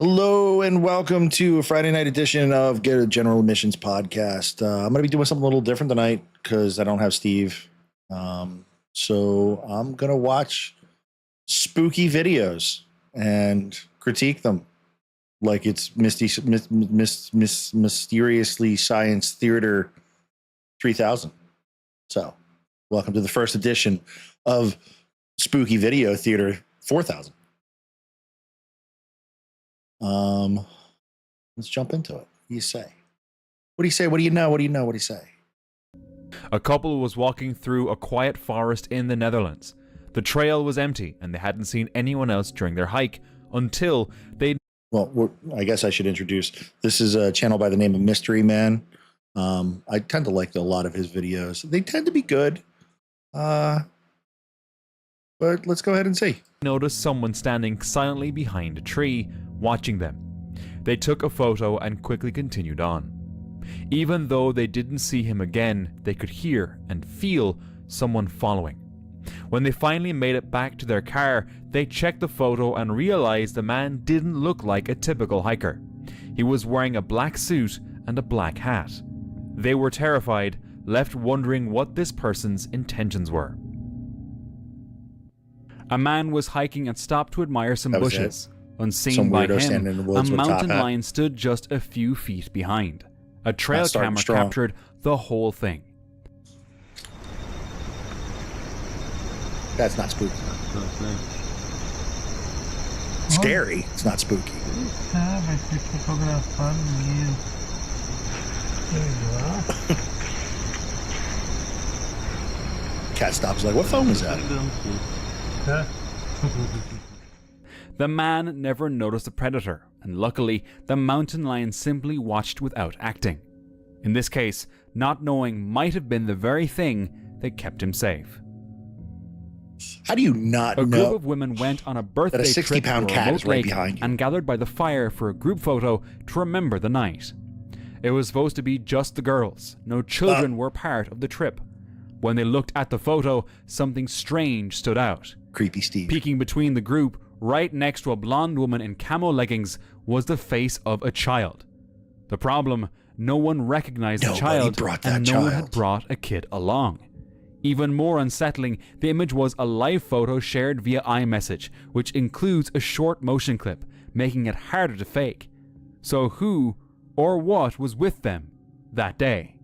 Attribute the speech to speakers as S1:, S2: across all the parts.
S1: Hello and welcome to a Friday night edition of Get a General Admissions podcast. I'm going to be doing something a little different tonight because I don't have Steve. So I'm going to watch spooky videos and critique them like it's Mysteriously Science Theater 3000. So welcome to the first edition of Spooky Video Theater 4000. Let's jump into it. What do you say? What do you say? What do you know? What do you know? What do you say?
S2: A couple was walking through a quiet forest in the Netherlands. The trail was empty and they hadn't seen anyone else during their hike until they...
S1: Well, I guess I should introduce. This is a channel by the name of Mystery Man. I tend to like a lot of his videos. They tend to be good. But let's go ahead and see.
S2: noticed someone standing silently behind a tree, watching them. They took a photo and quickly continued on. Even though they didn't see him again, they could hear and feel someone following. When they finally made it back to their car, they checked the photo and realized the man didn't look like a typical hiker. He was wearing a black suit and a black hat. They were terrified, left wondering what this person's intentions were. A man was hiking and stopped to admire some bushes. Unseen by him, a mountain lion stood just a few feet behind. A trail camera captured the whole thing.
S1: That's not spooky. Scary. It's not spooky.
S3: Vai ser fotografado mesmo.
S1: Cat stops like, what phone was that?
S2: The man never noticed the predator, and luckily, the mountain lion simply watched without acting. In this case, not knowing might have been the very thing that kept him safe.
S1: How do you not know?
S2: A group of women went on a birthday trip to a remote lake and gathered by the fire for a group photo to remember the night. It was supposed to be just the girls. No children were part of the trip. When they looked at the photo, something strange stood out.
S1: Creepy Steve.
S2: Peeking between the group, right next to a blonde woman in camo leggings, was the face of a child. The problem, no one recognized the child, and no one had brought a kid along. Even more unsettling, the image was a live photo shared via iMessage, which includes a short motion clip, making it harder to fake. So who or what was with them that day?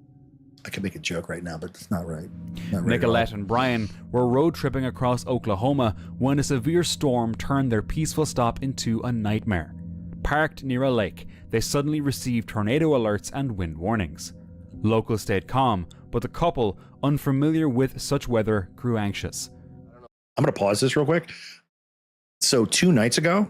S1: I could make a joke right now, but it's not right.
S2: Nicolette and Brian were road tripping across Oklahoma when a severe storm turned their peaceful stop into a nightmare. Parked near a lake, they suddenly received tornado alerts and wind warnings. Locals stayed calm, but the couple, unfamiliar with such weather, grew anxious.
S1: I'm going to pause this real quick. So 2 nights ago,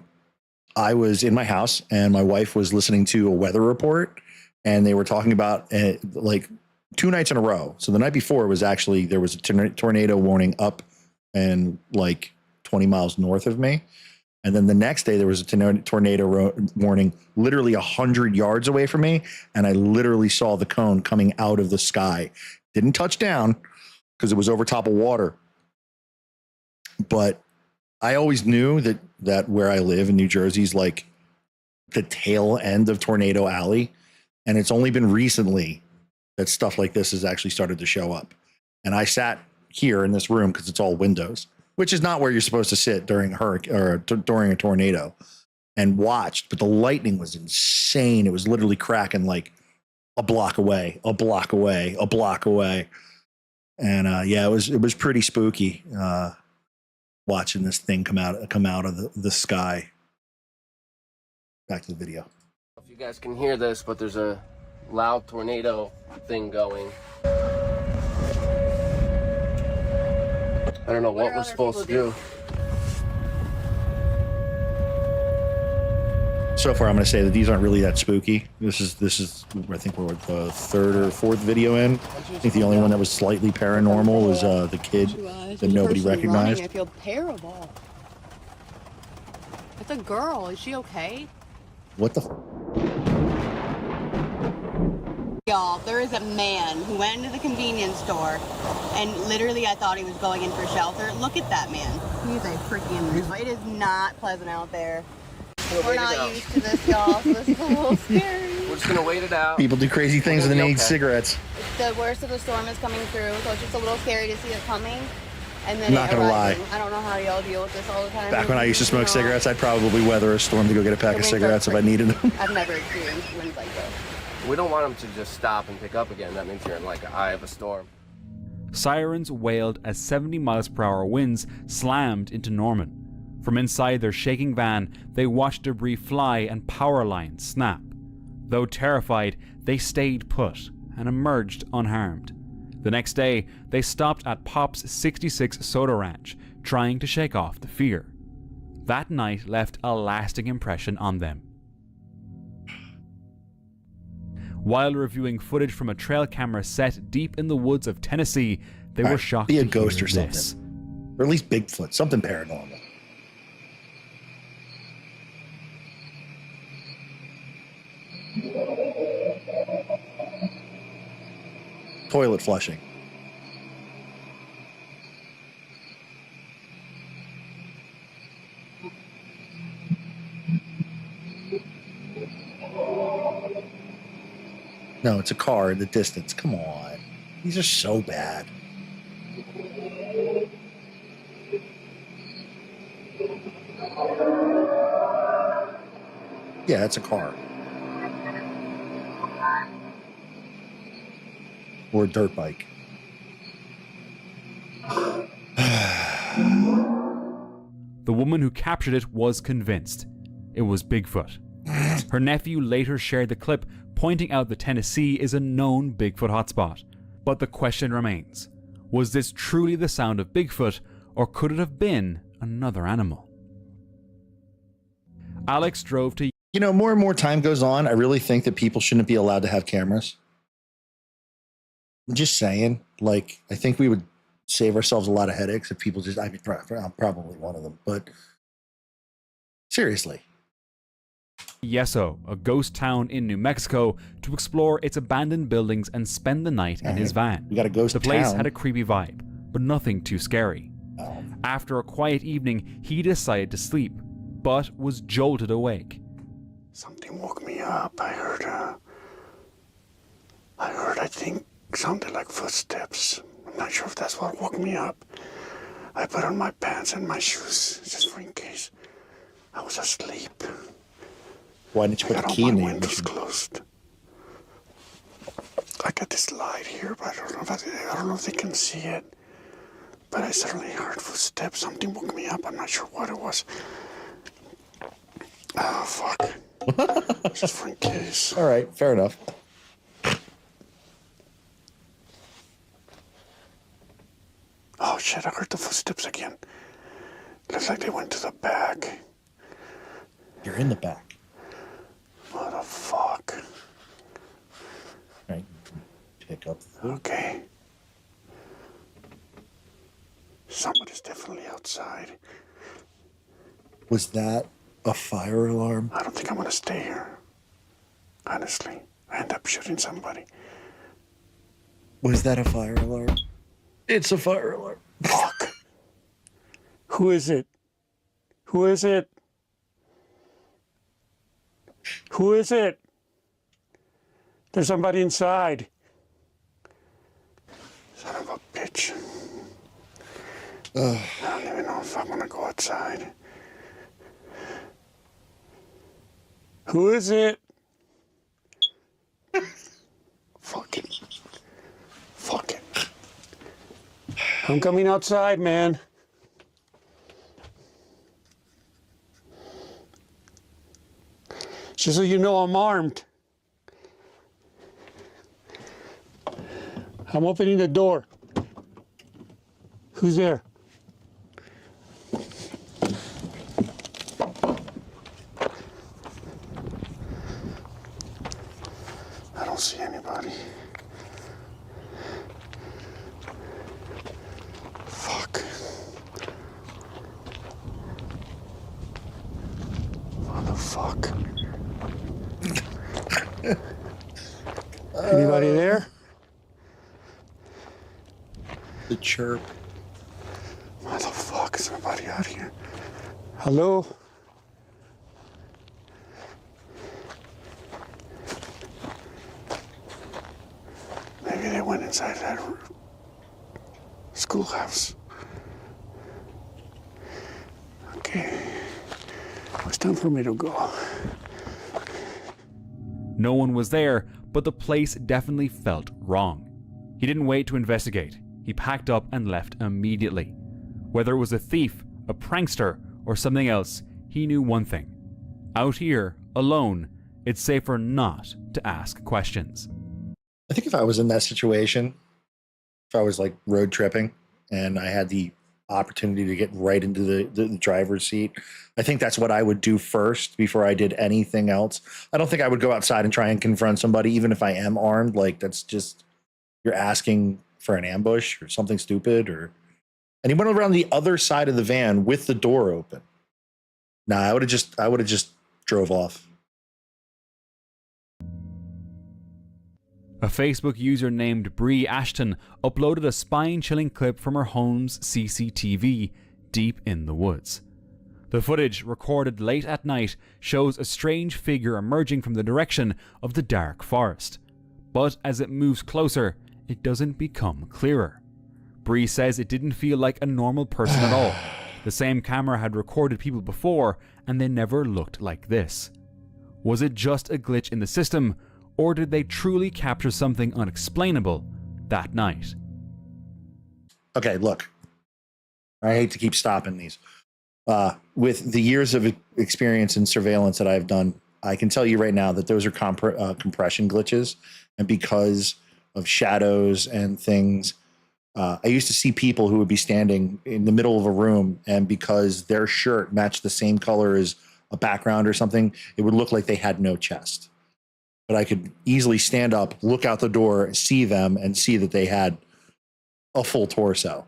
S1: I was in my house and my wife was listening to a weather report, and they were talking about like 2 nights in a row. So the night before was actually, there was a tornado warning up and like 20 miles north of me. And then the next day there was a tornado warning literally 100 yards away from me. And I literally saw the cone coming out of the sky. Didn't touch down because it was over top of water. But I always knew that where I live in New Jersey is like the tail end of Tornado Alley. And it's only been recently that stuff like this has actually started to show up. And I sat here in this room because it's all windows, which is not where you're supposed to sit during a hurricane or during a tornado, and watched. But the lightning was insane. It was literally cracking like a block away, a block away, a block away. And yeah, it was pretty spooky watching this thing come out of the sky. Back to the video.
S4: If you guys can hear this, but there's a loud tornado thing going. I don't know what we're supposed to do.
S1: So far, I'm going to say that these aren't really that spooky. This is I think we're the 3rd or 4th video in. I think the only one that was slightly paranormal was the kid that nobody recognized.
S5: I feel terrible. It's a girl. Is she okay?
S1: What the?
S5: Y'all, there is a man who went into the convenience store and literally I thought he was going in for shelter. Look at that man. He's a freaking... It is not pleasant out there. We're not used to this, y'all, so this is a little scary.
S4: We're just gonna wait it out.
S1: People do crazy things and
S4: We're
S1: they
S4: gonna
S1: need
S4: be okay.
S1: cigarettes.
S5: The worst of the storm is coming through, so it's just a little scary to see it coming. And then
S1: Not
S5: it
S1: gonna
S5: arriving.
S1: lie.
S5: I don't know how y'all deal with this all the time.
S1: Back when I used to smoke
S5: You know,
S1: cigarettes, I'd probably weather a storm to go get a pack
S5: the
S1: of
S5: winds are
S1: cigarettes if I
S5: crazy.
S1: needed them.
S5: I've never experienced winds like this.
S4: We don't want them to just stop and pick up again. That means you're in like an eye of a storm.
S2: Sirens wailed as 70 miles per hour winds slammed into Norman. From inside their shaking van, they watched debris fly and power lines snap. Though terrified, they stayed put and emerged unharmed. The next day, they stopped at Pop's 66 Soda Ranch, trying to shake off the fear. That night left a lasting impression on them. While reviewing footage from a trail camera set deep in the woods of Tennessee, they were
S1: Alright,
S2: shocked
S1: be a
S2: to
S1: ghost
S2: hear
S1: or something.
S2: this.
S1: Or at least Bigfoot, something paranormal. Toilet flushing. No, it's a car in the distance. Come on. These are so bad. Yeah, it's a car. Or a dirt bike.
S2: The woman who captured it was convinced it was Bigfoot. Her nephew later shared the clip, pointing out that Tennessee is a known Bigfoot hotspot. But the question remains, was this truly the sound of Bigfoot, or could it have been another animal? Alex drove to...
S1: You know, more and more time goes on, I really think that people shouldn't be allowed to have cameras. I'm just saying, like, I think we would save ourselves a lot of headaches if people just, I mean, I'm probably one of them, but seriously.
S2: Yeso, a ghost town in New Mexico, to explore its abandoned buildings and spend the night in his van.
S1: We got a ghost
S2: The place
S1: town.
S2: had a creepy vibe, but nothing too scary. After a quiet evening, he decided to sleep, but was jolted awake.
S6: Something woke me up. I think, something like footsteps. I'm not sure if that's what woke me up. I put on my pants and my shoes just for in case. I was asleep.
S1: Why didn't you
S6: I
S1: put
S6: got
S1: the
S6: all
S1: key
S6: my
S1: in the
S6: windows
S1: ignition?
S6: closed. I got this light here, but I don't know if they can see it. But I certainly heard footsteps. Something woke me up. I'm not sure what it was. Oh, fuck. Just for in case.
S1: All right, fair enough.
S6: Oh shit, I heard the footsteps again. Looks like they went to the back.
S1: You're in the back.
S6: What the fuck?
S1: Right. Pick up the
S6: Okay. Somebody's definitely outside.
S1: Was that a fire alarm?
S6: I don't think I'm gonna stay here. Honestly, I end up shooting somebody.
S1: Was that a fire alarm? It's a fire alarm.
S6: Fuck. Who is it? Who is it? Who is it? There's somebody inside. Son of a bitch. I don't even know if I'm gonna go outside. Who is it? Fuck it. Fuck it. I'm coming outside, man. Just so you know, I'm armed. I'm opening the door. Who's there? I don't see anybody. Fuck. What the fuck? Anybody there?
S1: The chirp.
S6: What the fuck? Is somebody out here? Hello? inside that schoolhouse. Okay, it's time for me to go.
S2: No one was there, but the place definitely felt wrong. He didn't wait to investigate. He packed up and left immediately. Whether it was a thief, a prankster, or something else, he knew one thing. Out here, alone, it's safer not to ask questions.
S1: I think if I was in that situation, if I was like road tripping and I had the opportunity to get right into the driver's seat, I think that's what I would do first before I did anything else. I don't think I would go outside and try and confront somebody, even if I am armed. Like, that's just, you're asking for an ambush or something stupid. And he went around the other side of the van with the door open. Nah, I would have just drove off.
S2: A Facebook user named Bree Ashton uploaded a spine-chilling clip from her home's CCTV deep in the woods. The footage, recorded late at night, shows a strange figure emerging from the direction of the dark forest. But as it moves closer, it doesn't become clearer. Bree says it didn't feel like a normal person at all. The same camera had recorded people before, and they never looked like this. Was it just a glitch in the system, or did they truly capture something unexplainable that night?
S1: Okay, look, I hate to keep stopping these. With the years of experience in surveillance that I've done, I can tell you right now that those are compression glitches. And because of shadows and things, I used to see people who would be standing in the middle of a room, and because their shirt matched the same color as a background or something, it would look like they had no chest. But I could easily stand up, look out the door, see them, and see that they had a full torso.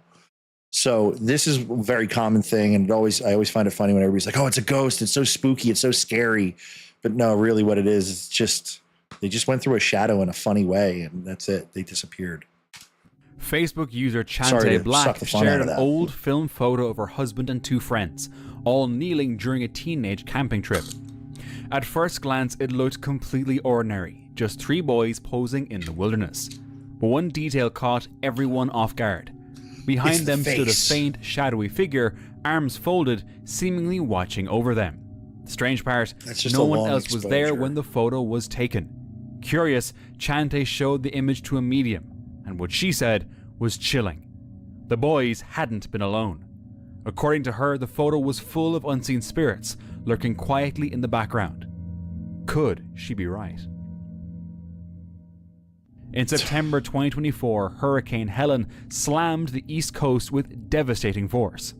S1: So this is a very common thing, and I always find it funny when everybody's like, "Oh, it's a ghost. It's so spooky. It's so scary." But no, really, what it is just they just went through a shadow in a funny way, and that's it. They disappeared.
S2: Facebook user
S1: Sorry
S2: Chante
S1: to
S2: Black
S1: suck the fun
S2: shared
S1: out of
S2: an
S1: that.
S2: old film photo of her husband and two friends, all kneeling during a teenage camping trip. At first glance, it looked completely ordinary, just three boys posing in the wilderness. But one detail caught everyone off guard. Behind
S1: It's the
S2: them stood a
S1: face.
S2: faint, shadowy figure, arms folded, seemingly watching over them. The strange part,
S1: That's just
S2: no
S1: a
S2: one
S1: long
S2: else was there
S1: exposure.
S2: when the photo was taken. Curious, Chante showed the image to a medium, and what she said was chilling. The boys hadn't been alone. According to her, the photo was full of unseen spirits, lurking quietly in the background. Could she be right? In September 2024, Hurricane Helen slammed the East Coast with devastating force.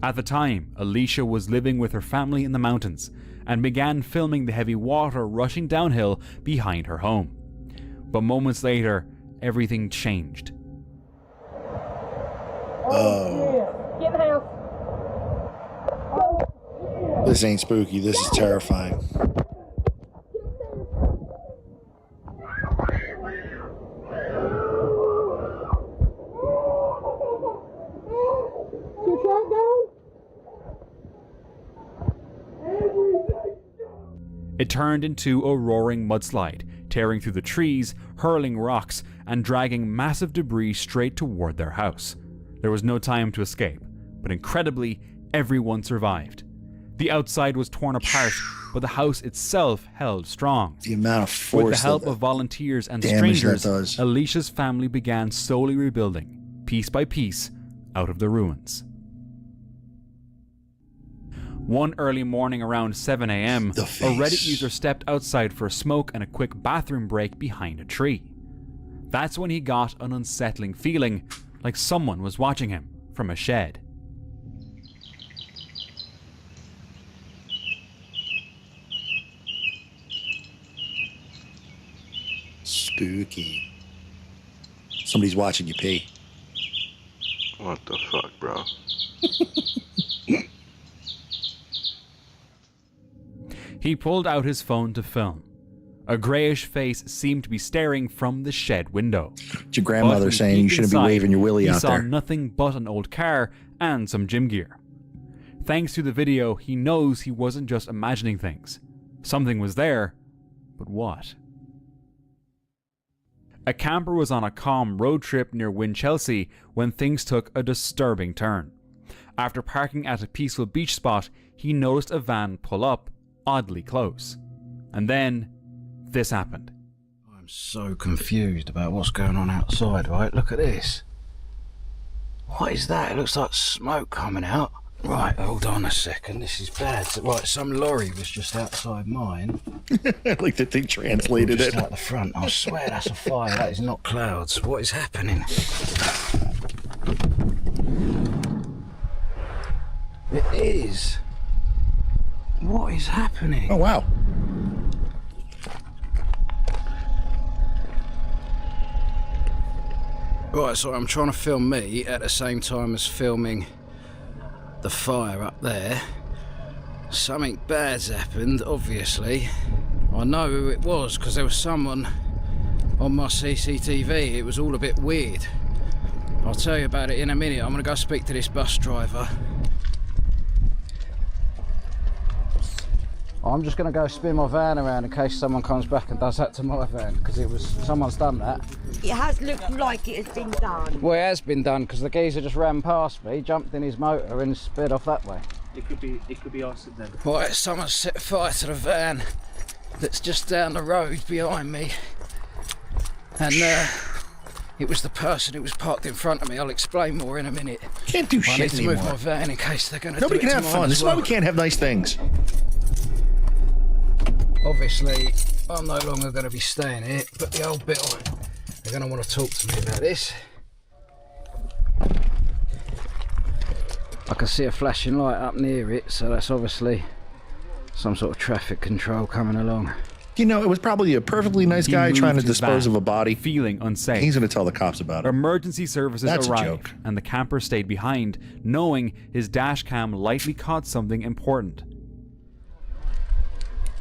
S2: At the time, Alicia was living with her family in the mountains and began filming the heavy water rushing downhill behind her home. But moments later, everything changed.
S1: This ain't spooky. This is terrifying.
S2: It turned into a roaring mudslide, tearing through the trees, hurling rocks, and dragging massive debris straight toward their house. There was no time to escape, but incredibly, everyone survived. The outside was torn apart, but the house itself held strong.
S1: The amount of force.
S2: With the help
S1: that
S2: of volunteers and
S1: damage that
S2: strangers,
S1: does.
S2: Alicia's family began slowly rebuilding, piece by piece, out of the ruins. One early morning around 7 a.m.,
S1: The
S2: a
S1: face.
S2: Reddit user stepped outside for a smoke and a quick bathroom break behind a tree. That's when he got an unsettling feeling, like someone was watching him from a shed.
S1: Spooky. Somebody's watching you pee.
S7: What the fuck, bro?
S2: He pulled out his phone to film. A grayish face seemed to be staring from the shed window.
S1: It's your grandmother
S2: But
S1: saying
S2: deep
S1: you shouldn't be
S2: inside,
S1: waving your willy
S2: he
S1: out
S2: saw
S1: there.
S2: nothing but an old car and some gym gear. Thanks to the video, he knows he wasn't just imagining things. Something was there, but what? A camper was on a calm road trip near Winchelsea when things took a disturbing turn. After parking at a peaceful beach spot, he noticed a van pull up, oddly close. And then, this happened.
S8: I'm so confused about what's going on outside, right? Look at this. What is that? It looks like smoke coming out. Right, hold on a second. This is bad. Right, some lorry was just outside mine.
S1: Like that they translated
S8: Just
S1: it.
S8: out the front. I swear that's a fire. That is not clouds. What is happening? It is. What is happening?
S1: Oh, wow.
S8: Right, so I'm trying to film me at the same time as filming the fire up there. Something bad's happened, obviously. I know who it was because there was someone on my CCTV. It was all a bit weird. I'll tell you about it in a minute. I'm going to go speak to this bus driver. I'm just going to go spin my van around in case someone comes back and does that to my van, because it was someone's done that.
S9: It has looked like it has been done.
S8: Well, it has been done because the geezer just ran past me, jumped in his motor and sped off that way.
S3: It could be arson then.
S8: Right, someone set fire to the van that's just down the road behind me, and it was the person who was parked in front of me. I'll explain more in a minute.
S1: Can't do
S8: I
S1: shit
S8: need to
S1: anymore.
S8: move my van in case they're going to
S1: Nobody
S8: do it
S1: can
S8: to
S1: have
S8: mine
S1: fun.
S8: as
S1: This is why
S8: well.
S1: we can't have nice things.
S8: Obviously, I'm no longer going to be staying here, but the old Bill, they're going to want to talk to me about this. I can see a flashing light up near it, so that's obviously some sort of traffic control coming along.
S1: You know, it was probably a perfectly nice
S2: He
S1: guy
S2: moved
S1: trying to
S2: his
S1: dispose
S2: van,
S1: of a body.
S2: feeling unsafe.
S1: He's going to tell the cops about it.
S2: Emergency services
S1: That's a
S2: arrived,
S1: joke.
S2: and the camper stayed behind, knowing his dash cam likely caught something important.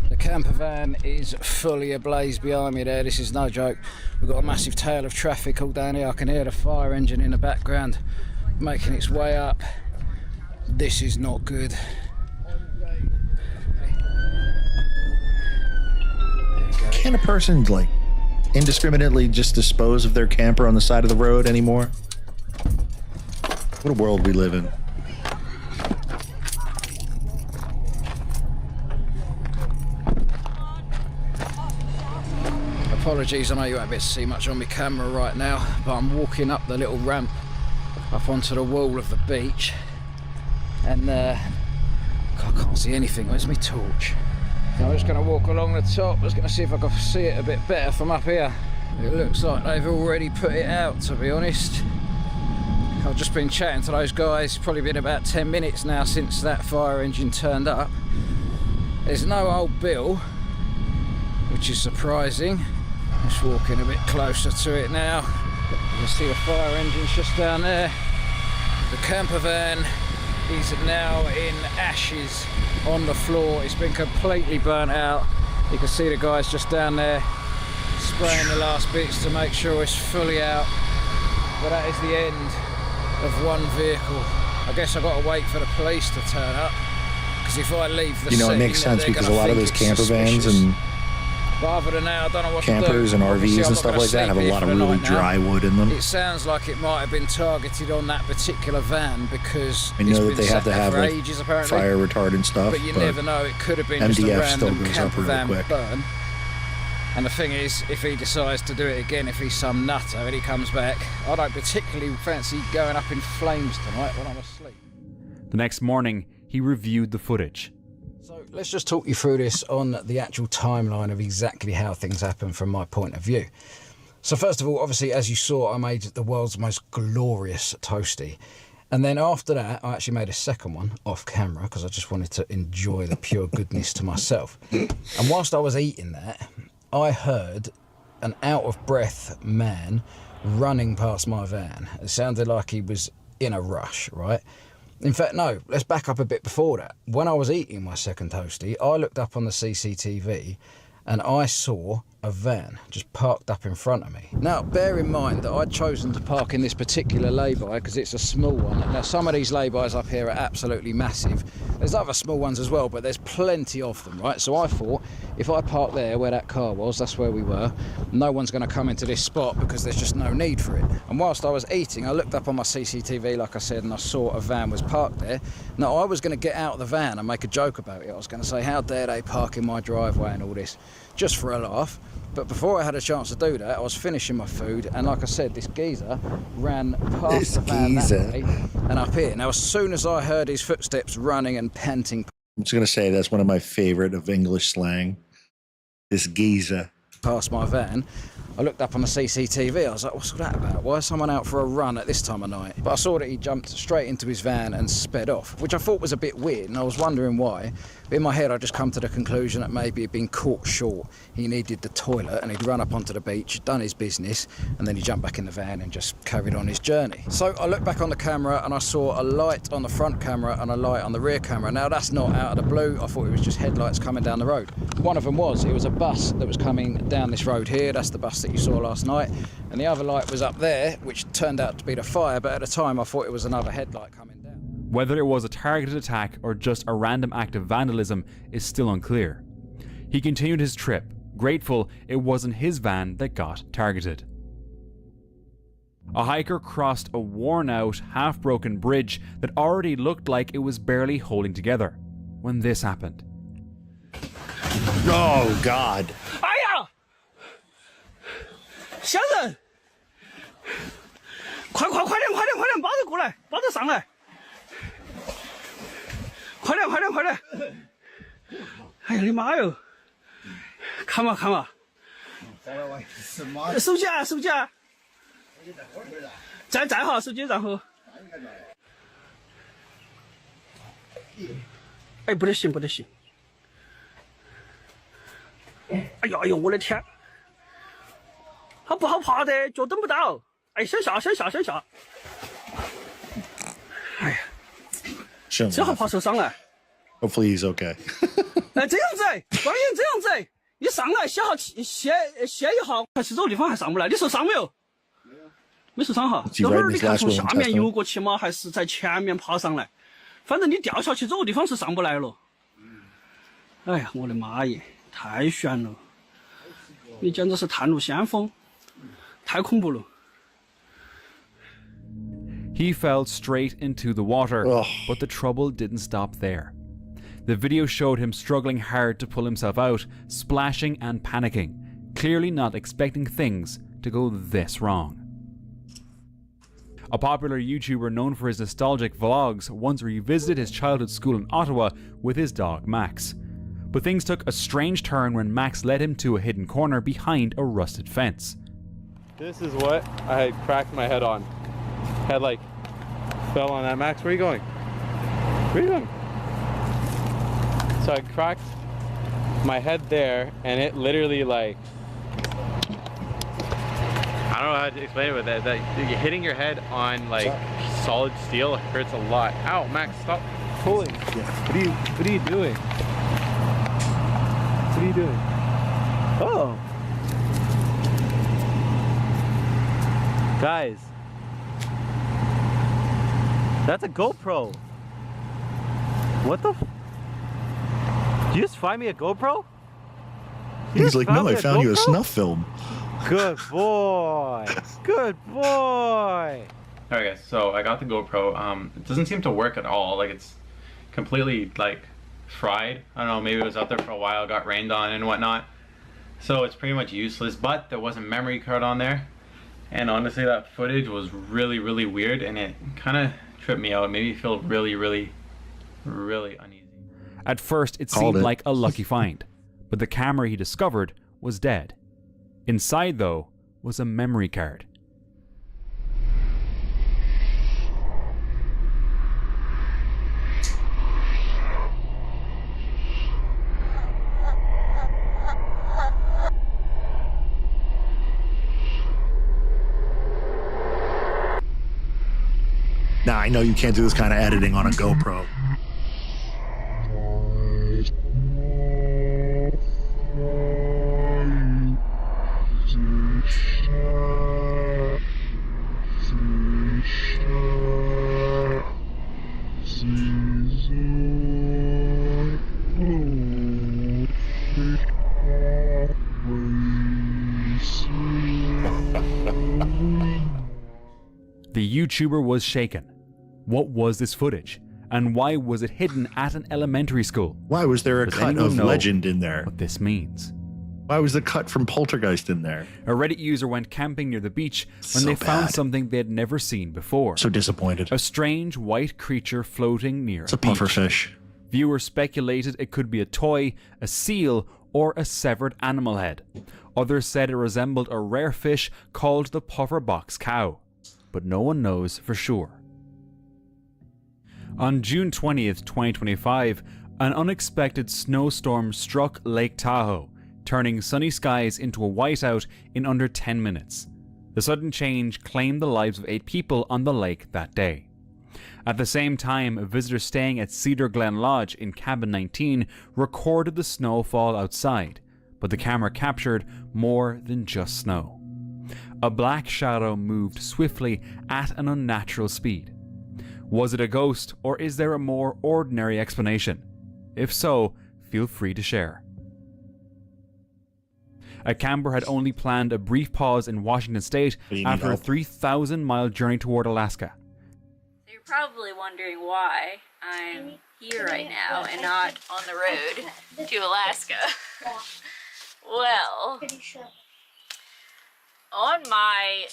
S8: The camper van is fully ablaze behind me there. This is no joke. We've got a massive tail of traffic all down here. I can hear the fire engine in the background making its way up. This is not good.
S1: Can a person, like, indiscriminately just dispose of their camper on the side of the road anymore? What a world we live in.
S8: Apologies, I know you won't be able to see much on my camera right now, but I'm walking up the little ramp up onto the wall of the beach, and I can't see anything. Where's my torch? I'm just going to walk along the top. I was going to see if I could see it a bit better from up here. It looks like they've already put it out, to be honest. I've just been chatting to those guys. It's probably been about 10 minutes now since that fire engine turned up. There's no old Bill, which is surprising. Just walking a bit closer to it now. You can see the fire engine's just down there. The camper van is now in ashes on the floor. It's been completely burnt out. You can see the guys just down there spraying the last bits to make sure it's fully out. But that is the end of one vehicle. I guess I've got to wait for the police to turn up, because if I leave the
S1: You know, it
S8: scene,
S1: makes sense
S8: they're
S1: because a
S8: gonna
S1: lot of
S8: think
S1: those
S8: it's
S1: camper vans
S8: suspicious.
S1: and
S8: But other than that, I don't know what
S1: campers
S8: to do.
S1: and
S8: Obviously,
S1: RVs
S8: I'm
S1: and
S8: not
S1: stuff
S8: gonna
S1: like that
S8: sleep
S1: have a
S8: here
S1: lot of
S8: for the
S1: really
S8: night now.
S1: dry wood in them.
S8: It sounds like it might have been targeted on that particular van because
S1: I know
S8: it's
S1: that
S8: been
S1: they have
S8: sat
S1: to
S8: there
S1: have
S8: for
S1: like
S8: ages apparently.
S1: fire retardant stuff,
S8: But you never know, it could have been just a
S1: MDF still
S8: random
S1: goes up
S8: camper
S1: real
S8: van
S1: quick.
S8: burn. And the thing is, if he decides to do it again, if he's some nutter and he comes back, I don't particularly fancy going up in flames tonight when I'm asleep.
S2: The next morning, he reviewed the footage.
S8: So let's just talk you through this on the actual timeline of exactly how things happen from my point of view. So first of all, obviously, as you saw, I made the world's most glorious toasty. And then after that, I actually made a second one off camera because I just wanted to enjoy the pure goodness to myself. And whilst I was eating that, I heard an out-of-breath man running past my van. It sounded like he was in a rush, right? In fact, no, let's back up a bit before that. When I was eating my second toasty, I looked up on the CCTV and I saw a van just parked up in front of me. Now, bear in mind that I'd chosen to park in this particular lay-by because it's a small one. Now, some of these lay-bys up here are absolutely massive. There's other small ones as well, but there's plenty of them, right? So I thought if I park there where that car was, that's where we were, no one's going to come into this spot because there's just no need for it. And whilst I was eating, I looked up on my CCTV, like I said, and I saw a van was parked there. Now, I was going to get out of the van and make a joke about it. I was going to say, how dare they park in my driveway and all this, just for a laugh. But before I had a chance to do that, I was finishing my food, and like I said, this geezer ran past the van that way and up here. Now, as soon as I heard his footsteps running and panting
S1: I'm just going to say that's one of my favorite of English slang. This geezer.
S8: past my van, I looked up on the CCTV. I was like, what's that about? Why is someone out for a run at this time of night? But I saw that he jumped straight into his van and sped off, which I thought was a bit weird, and I was wondering why. But in my head, I just come to the conclusion that maybe he'd been caught short. He needed the toilet, and he'd run up onto the beach, done his business, and then he jumped back in the van and just carried on his journey. So I looked back on the camera, and I saw a light on the front camera and a light on the rear camera. Now, that's not out of the blue. I thought it was just headlights coming down the road. One of them was. It was a bus that was coming down this road here. That's the bus that you saw last night. And the other light was up there, which turned out to be the fire, but at the time I thought it was another headlight coming down.
S2: Whether it was a targeted attack or just a random act of vandalism is still unclear. He continued his trip, grateful it wasn't his van that got targeted. A hiker crossed a worn-out, half-broken bridge that already looked like it was barely holding together when this happened.
S1: Oh, God.
S3: 哎呀，小人，快点，把他过来，把他上来，快点！哎呀，你妈哟！看嘛，手机啊，在好，手机然后，哎，不得行。哎呦，我的天！他不好爬的，脚蹬不到。哎，先下。哎呀，这好怕受伤了。
S1: Hopefully he's okay.
S3: 哎，这样子，关键这样子，一上来歇一下，其实这个地方还上不来。你受伤没有？没受伤哈。等会儿你看从下面游过去吗？还是在前面爬上来？反正你掉下去这个地方是上不来了。哎呀，我的妈耶！ 太悬了！你简直是探路先锋，太恐怖了。
S2: He fell straight into the water, but the trouble didn't stop there. The video showed him struggling hard to pull himself out, splashing and panicking, clearly not expecting things to go this wrong. A popular YouTuber known for his nostalgic vlogs once revisited his childhood school in Ottawa with his dog Max. But things took a strange turn when Max led him to a hidden corner behind a rusted fence.
S10: This is what I had cracked my head on. Head like fell on that. Max, where are you going? Where are you going? So I cracked my head there, and it literally like, I don't know how to explain it, but that you're hitting your head on like solid steel hurts a lot. Ow, Max, stop pulling. What are you doing? What are you doing? Oh. Guys. That's a GoPro. What the Did you just find me a GoPro?
S1: He's like, no, I found you a snuff film.
S10: Good boy. Good boy.
S11: Alright guys, so I got the GoPro. It doesn't seem to work at all. Like it's completely like fried. I don't know, maybe it was out there for a while, got rained on and whatnot. So it's pretty much useless, but there was a memory card on there. And honestly, that footage was really, really weird, and it kind of tripped me out. It made me feel really, really, really uneasy.
S2: At first, it seemed like a lucky find, but the camera he discovered was dead. Inside, though, was a memory card.
S1: Now, I know you can't do this kind of editing on a GoPro.
S2: YouTuber was shaken. What was this footage? And why was it hidden at an elementary school?
S1: Why was there a
S2: Does
S1: cut
S2: anyone
S1: of
S2: know
S1: Legend in there?
S2: What this means?
S1: Why was the cut from Poltergeist in there?
S2: A Reddit user went camping near the beach when
S1: So
S2: they found
S1: bad.
S2: something they had never seen before.
S1: So disappointed.
S2: A strange white creature floating near
S1: It's a puffer
S2: beach.
S1: fish.
S2: Viewers speculated it could be a toy, a seal, or a severed animal head. Others said it resembled a rare fish called the puffer box cow, but no one knows for sure. On June 20th, 2025, an unexpected snowstorm struck Lake Tahoe, turning sunny skies into a whiteout in under 10 minutes. The sudden change claimed the lives of 8 people on the lake that day. At the same time, a visitor staying at Cedar Glen Lodge in Cabin 19 recorded the snowfall outside, but the camera captured more than just snow. A black shadow moved swiftly at an unnatural speed. Was it a ghost, or is there a more ordinary explanation? If so, feel free to share. A camper had only planned a brief pause in Washington State after a 3,000-mile journey toward Alaska.
S12: You're probably wondering why I'm here right now and not on the road to Alaska. Well, on my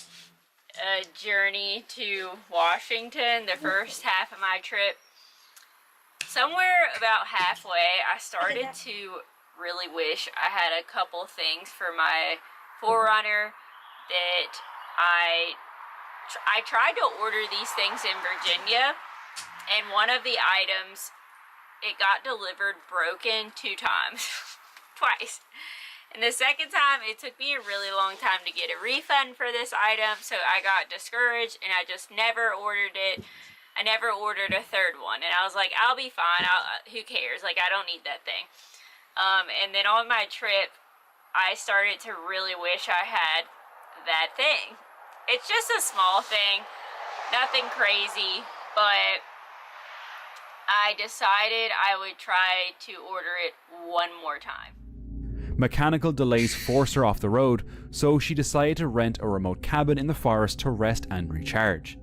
S12: journey to Washington, the first half of my trip, somewhere about halfway, I started to really wish I had a couple things for my 4Runner that I tried to order these things in Virginia, and one of the items, it got delivered broken 2 times, twice. And the second time, it took me a really long time to get a refund for this item, so I got discouraged and I just never ordered it. I never ordered a third one, and I was like, I'll be fine, who cares, like I don't need that thing. And then on my trip, I started to really wish I had that thing. It's just a small thing, nothing crazy, but I decided I would try to order it one more time.
S2: Mechanical delays forced her off the road, so she decided to rent a remote cabin in the forest to rest and recharge.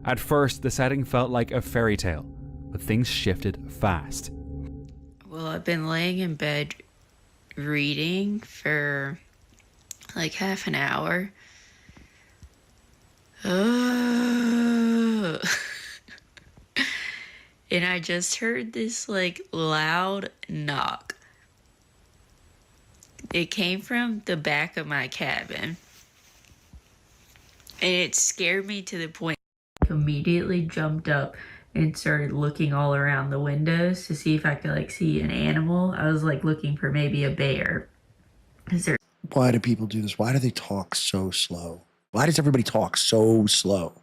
S2: At first, the setting felt like a fairy tale, but things shifted fast.
S12: Well, I've been laying in bed reading for like half an hour. Oh. And I just heard this like loud knock. It came from the back of my cabin. And it scared me to the point I immediately jumped up and started looking all around the windows to see if I could like see an animal. I was like looking for maybe a bear.
S1: Why do people do this? Why do they talk so slow? Why does everybody talk so slow?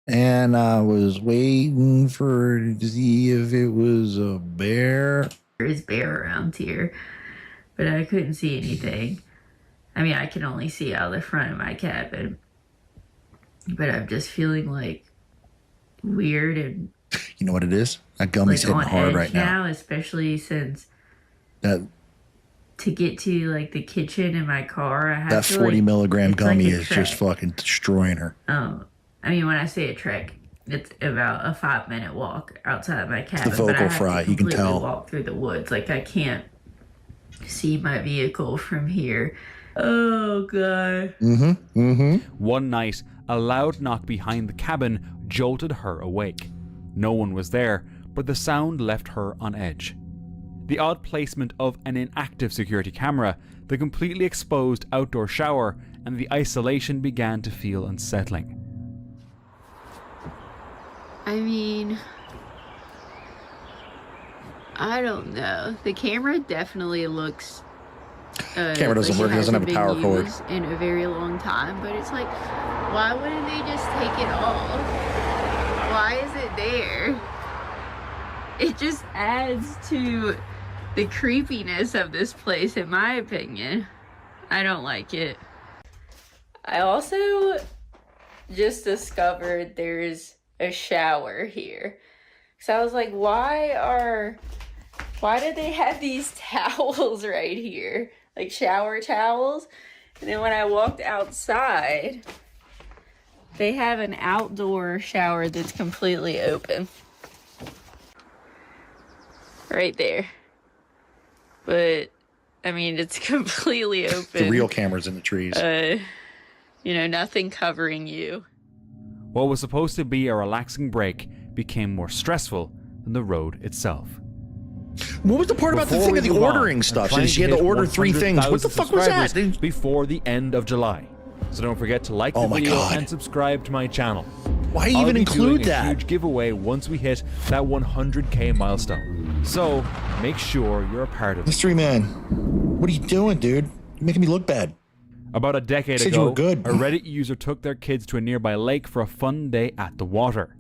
S1: And I was waiting to see if it was a bear.
S12: There is bear around here, but I couldn't see anything. I mean, I can only see out the front of my cabin. But I'm just feeling like weird and
S1: you know what it is? That gummy's
S12: like
S1: hitting hard right now.
S12: Especially since
S1: That
S12: to get to like the kitchen in my car, I have
S1: that
S12: to
S1: 40
S12: like,
S1: milligram
S12: it's
S1: gummy
S12: like a
S1: is just
S12: trek.
S1: fucking destroying her.
S12: I mean, when I say a trek, it's about a 5-minute walk outside my cabin.
S1: vocal
S12: but I have
S1: fry,
S12: to
S1: you can
S12: completely
S1: tell.
S12: walk through the woods. Like I can't see my vehicle from here. Oh god.
S2: One night, a loud knock behind the cabin jolted her awake. No one was there, but the sound left her on edge. The odd placement of an inactive security camera, the completely exposed outdoor shower, and the isolation began to feel unsettling.
S12: I mean, I don't know. The camera definitely looks
S1: Camera doesn't work, it doesn't have a power cord.
S12: in a very long time, but it's like, why wouldn't they just take it off? Why is it there? It just adds to the creepiness of this place, in my opinion. I don't like it. I also just discovered there's a shower here. So I was like, why do they have these towels right here? Like shower towels. And then when I walked outside, They have an outdoor shower that's completely open. Right there. But, I mean, it's completely open.
S1: The real cameras in the trees.
S12: You know, nothing covering you.
S2: What was supposed to be a relaxing break became more stressful than the road itself.
S1: What was the part about the thing of the ordering stuff? She had to order 3 things. What the fuck was that?
S2: Before the end of July. So don't forget to like the video and subscribe to my channel.
S1: Why even include that?
S2: A huge giveaway once we hit that 100K milestone. So make sure you're a part of it.
S1: Mystery Man, what are you doing, dude? You're making me look bad.
S2: About a decade
S1: Said
S2: ago,
S1: you were good.
S2: a Reddit user took their kids to a nearby lake for a fun day at the water.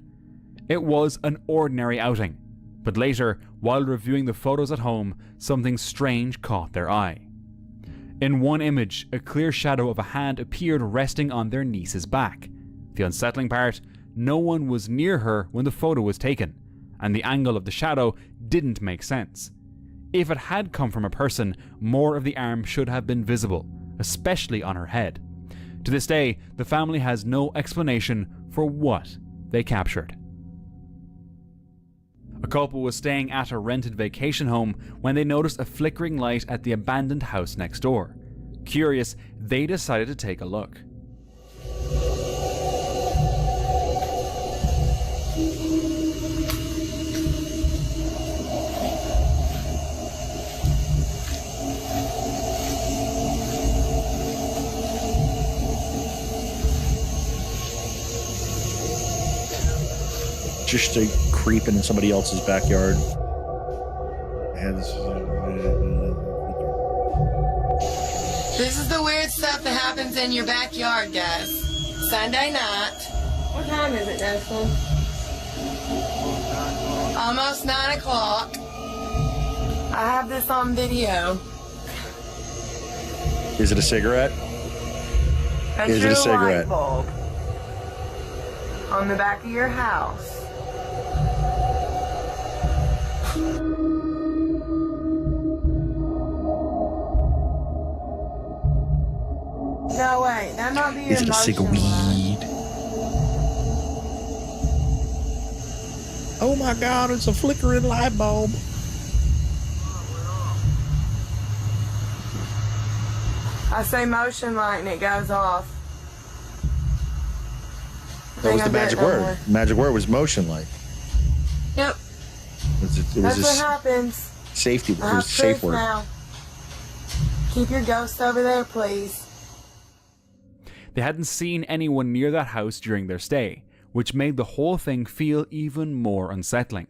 S2: It was an ordinary outing, but later, while reviewing the photos at home, something strange caught their eye. In one image, a clear shadow of a hand appeared resting on their niece's back. The unsettling part, no one was near her when the photo was taken, and the angle of the shadow didn't make sense. If it had come from a person, more of the arm should have been visible, especially on her head. To this day, the family has no explanation for what they captured. A couple was staying at a rented vacation home when they noticed a flickering light at the abandoned house next door. Curious, they decided to take a look.
S1: Just creeping in somebody else's backyard.
S13: This is the weird stuff that happens in your backyard, guys. Sunday night. What time is it, Nelson? Almost 9 o'clock. I have this on video.
S1: Is it a cigarette? Is it a cigarette?
S13: Light bulb on the back of your house. No, wait, that might be your
S1: Is it a cigarette? Oh my God, it's a flickering light bulb.
S13: I say motion light and it goes off.
S1: That was the magic word. Magic word was motion light.
S13: Yep.
S1: It was
S13: That's what
S1: a
S13: happens.
S1: safety word.
S13: I
S1: It was a
S13: have
S1: safe
S13: proof
S1: word.
S13: now. Keep your ghost over there, please.
S2: They hadn't seen anyone near that house during their stay, which made the whole thing feel even more unsettling.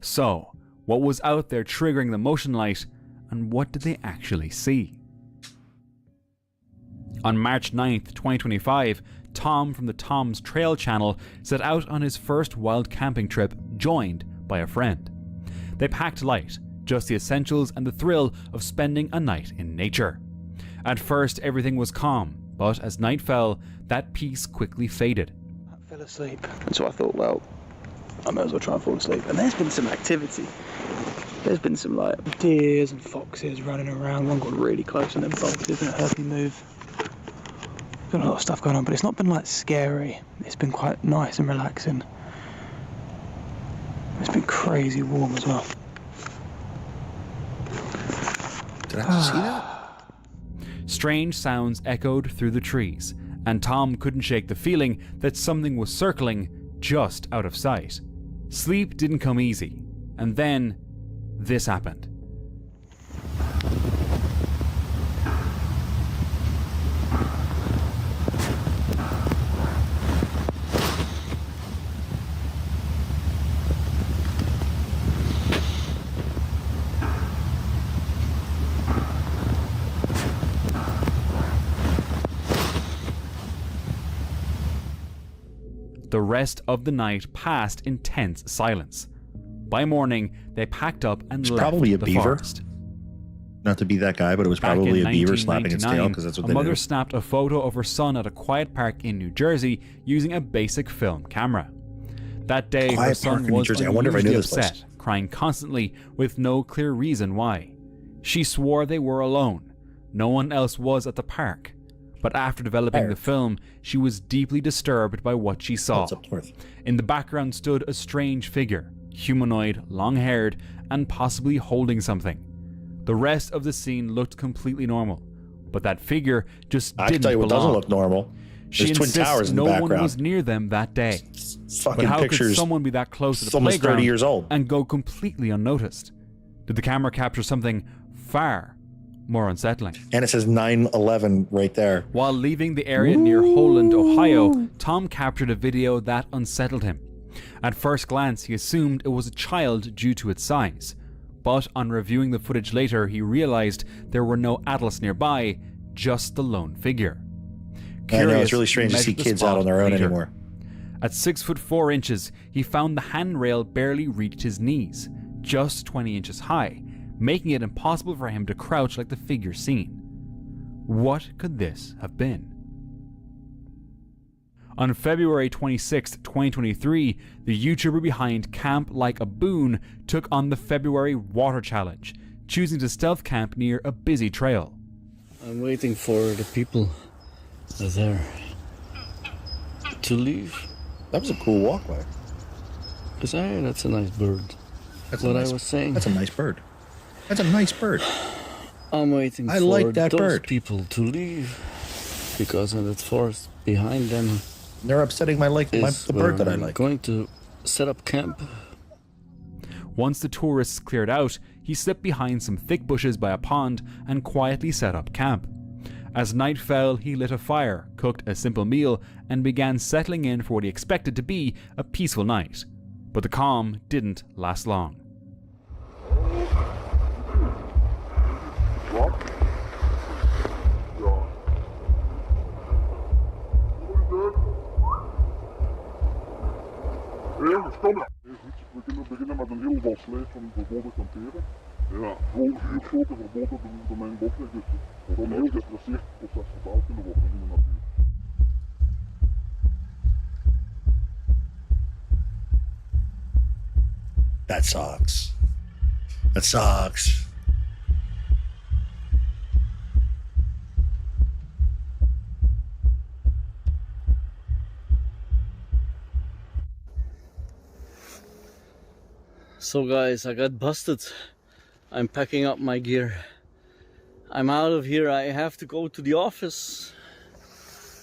S2: So, what was out there triggering the motion light, and what did they actually see? On March 9th, 2025, Tom from the Tom's Trail channel set out on his first wild camping trip, joined by a friend. They packed light, just the essentials and the thrill of spending a night in nature. At first, everything was calm, but as night fell, that peace quickly faded.
S14: I fell asleep, and so I thought, well, I might as well try and fall asleep. And there's been some activity. There's been some like deers and foxes running around. One got really close and then bolted and it heard me move. Been a lot of stuff going on, but it's not been like scary. It's been quite nice and relaxing. It's been crazy warm as well.
S1: Did I just see that?
S2: Strange sounds echoed through the trees, and Tom couldn't shake the feeling that something was circling just out of sight. Sleep didn't come easy, and then this happened. The rest of the night passed in tense silence. By morning, they packed up and
S1: It's
S2: left
S1: probably a
S2: the
S1: beaver.
S2: forest.
S1: Not to be that guy, but it was
S2: Back
S1: probably
S2: in
S1: a beaver slapping its tail,
S2: 1999,
S1: because that's what
S2: a
S1: they
S2: mother
S1: do.
S2: snapped a photo of her son at a quiet park in New Jersey using a basic film camera. That day, her
S1: Quiet
S2: son
S1: park in New
S2: was
S1: Jersey. I wonder if I knew
S2: unusually
S1: this place.
S2: upset, crying constantly with no clear reason why. She swore they were alone. No one else was at the park. But after developing the film, she was deeply disturbed by what she saw.
S1: It's up north.
S2: In the background stood a strange figure, humanoid, long-haired, and possibly holding something. The rest of the scene looked completely normal, but that figure just didn't
S1: I can tell you what
S2: belong.
S1: doesn't look normal.
S2: She
S1: There's Twin
S2: insists
S1: Towers in the
S2: no
S1: background.
S2: one was near them that day.
S1: Fucking
S2: But how could
S1: pictures.
S2: someone be that close to
S1: It's
S2: the
S1: almost
S2: playground
S1: 30 years old.
S2: and go completely unnoticed? Did the camera capture something far more unsettling?
S1: And it says 9/11 right there.
S2: While leaving the area near Holland, Ohio, Tom captured a video that unsettled him. At first glance, he assumed it was a child due to its size. But on reviewing the footage later, he realized there were no adults nearby, just the lone figure.
S1: I know, it's
S2: Curious,
S1: really strange to
S2: he
S1: see
S2: measured the
S1: kids out
S2: spot
S1: on their own
S2: later.
S1: anymore.
S2: At 6'4" he found the handrail barely reached his knees, just 20 inches high, making it impossible for him to crouch like the figure seen. What could this have been? On February 26, 2023, the YouTuber behind Camp Like a Boon took on the February Water Challenge, choosing to stealth camp near a busy trail.
S15: I'm waiting for the people there to leave.
S1: That was a cool walkway.
S15: Because that's a nice bird.
S1: That's
S15: what
S1: a nice,
S15: I was saying.
S1: That's a nice bird. That's a nice bird.
S15: I'm waiting
S1: I
S15: for
S1: like that
S15: those
S1: bird.
S15: people to leave because in that forest behind them
S1: They're upsetting the bird that I like.
S15: Going to set up camp.
S2: Once the tourists cleared out, he slipped behind some thick bushes by a pond and quietly set up camp. As night fell, he lit a fire, cooked a simple meal, and began settling in for what he expected to be a peaceful night. But the calm didn't last long.
S16: We kunnen beginnen met een heel slijf van verboden kamperen. Ja, gewoon 4 soorten verboden domein bosweg. Dus het kan een heel gestresseerd proces vertaald kunnen worden in de natuur.
S1: That sucks. That sucks.
S15: So guys, I got busted. I'm packing up my gear. I'm out of here. I have to go to the office.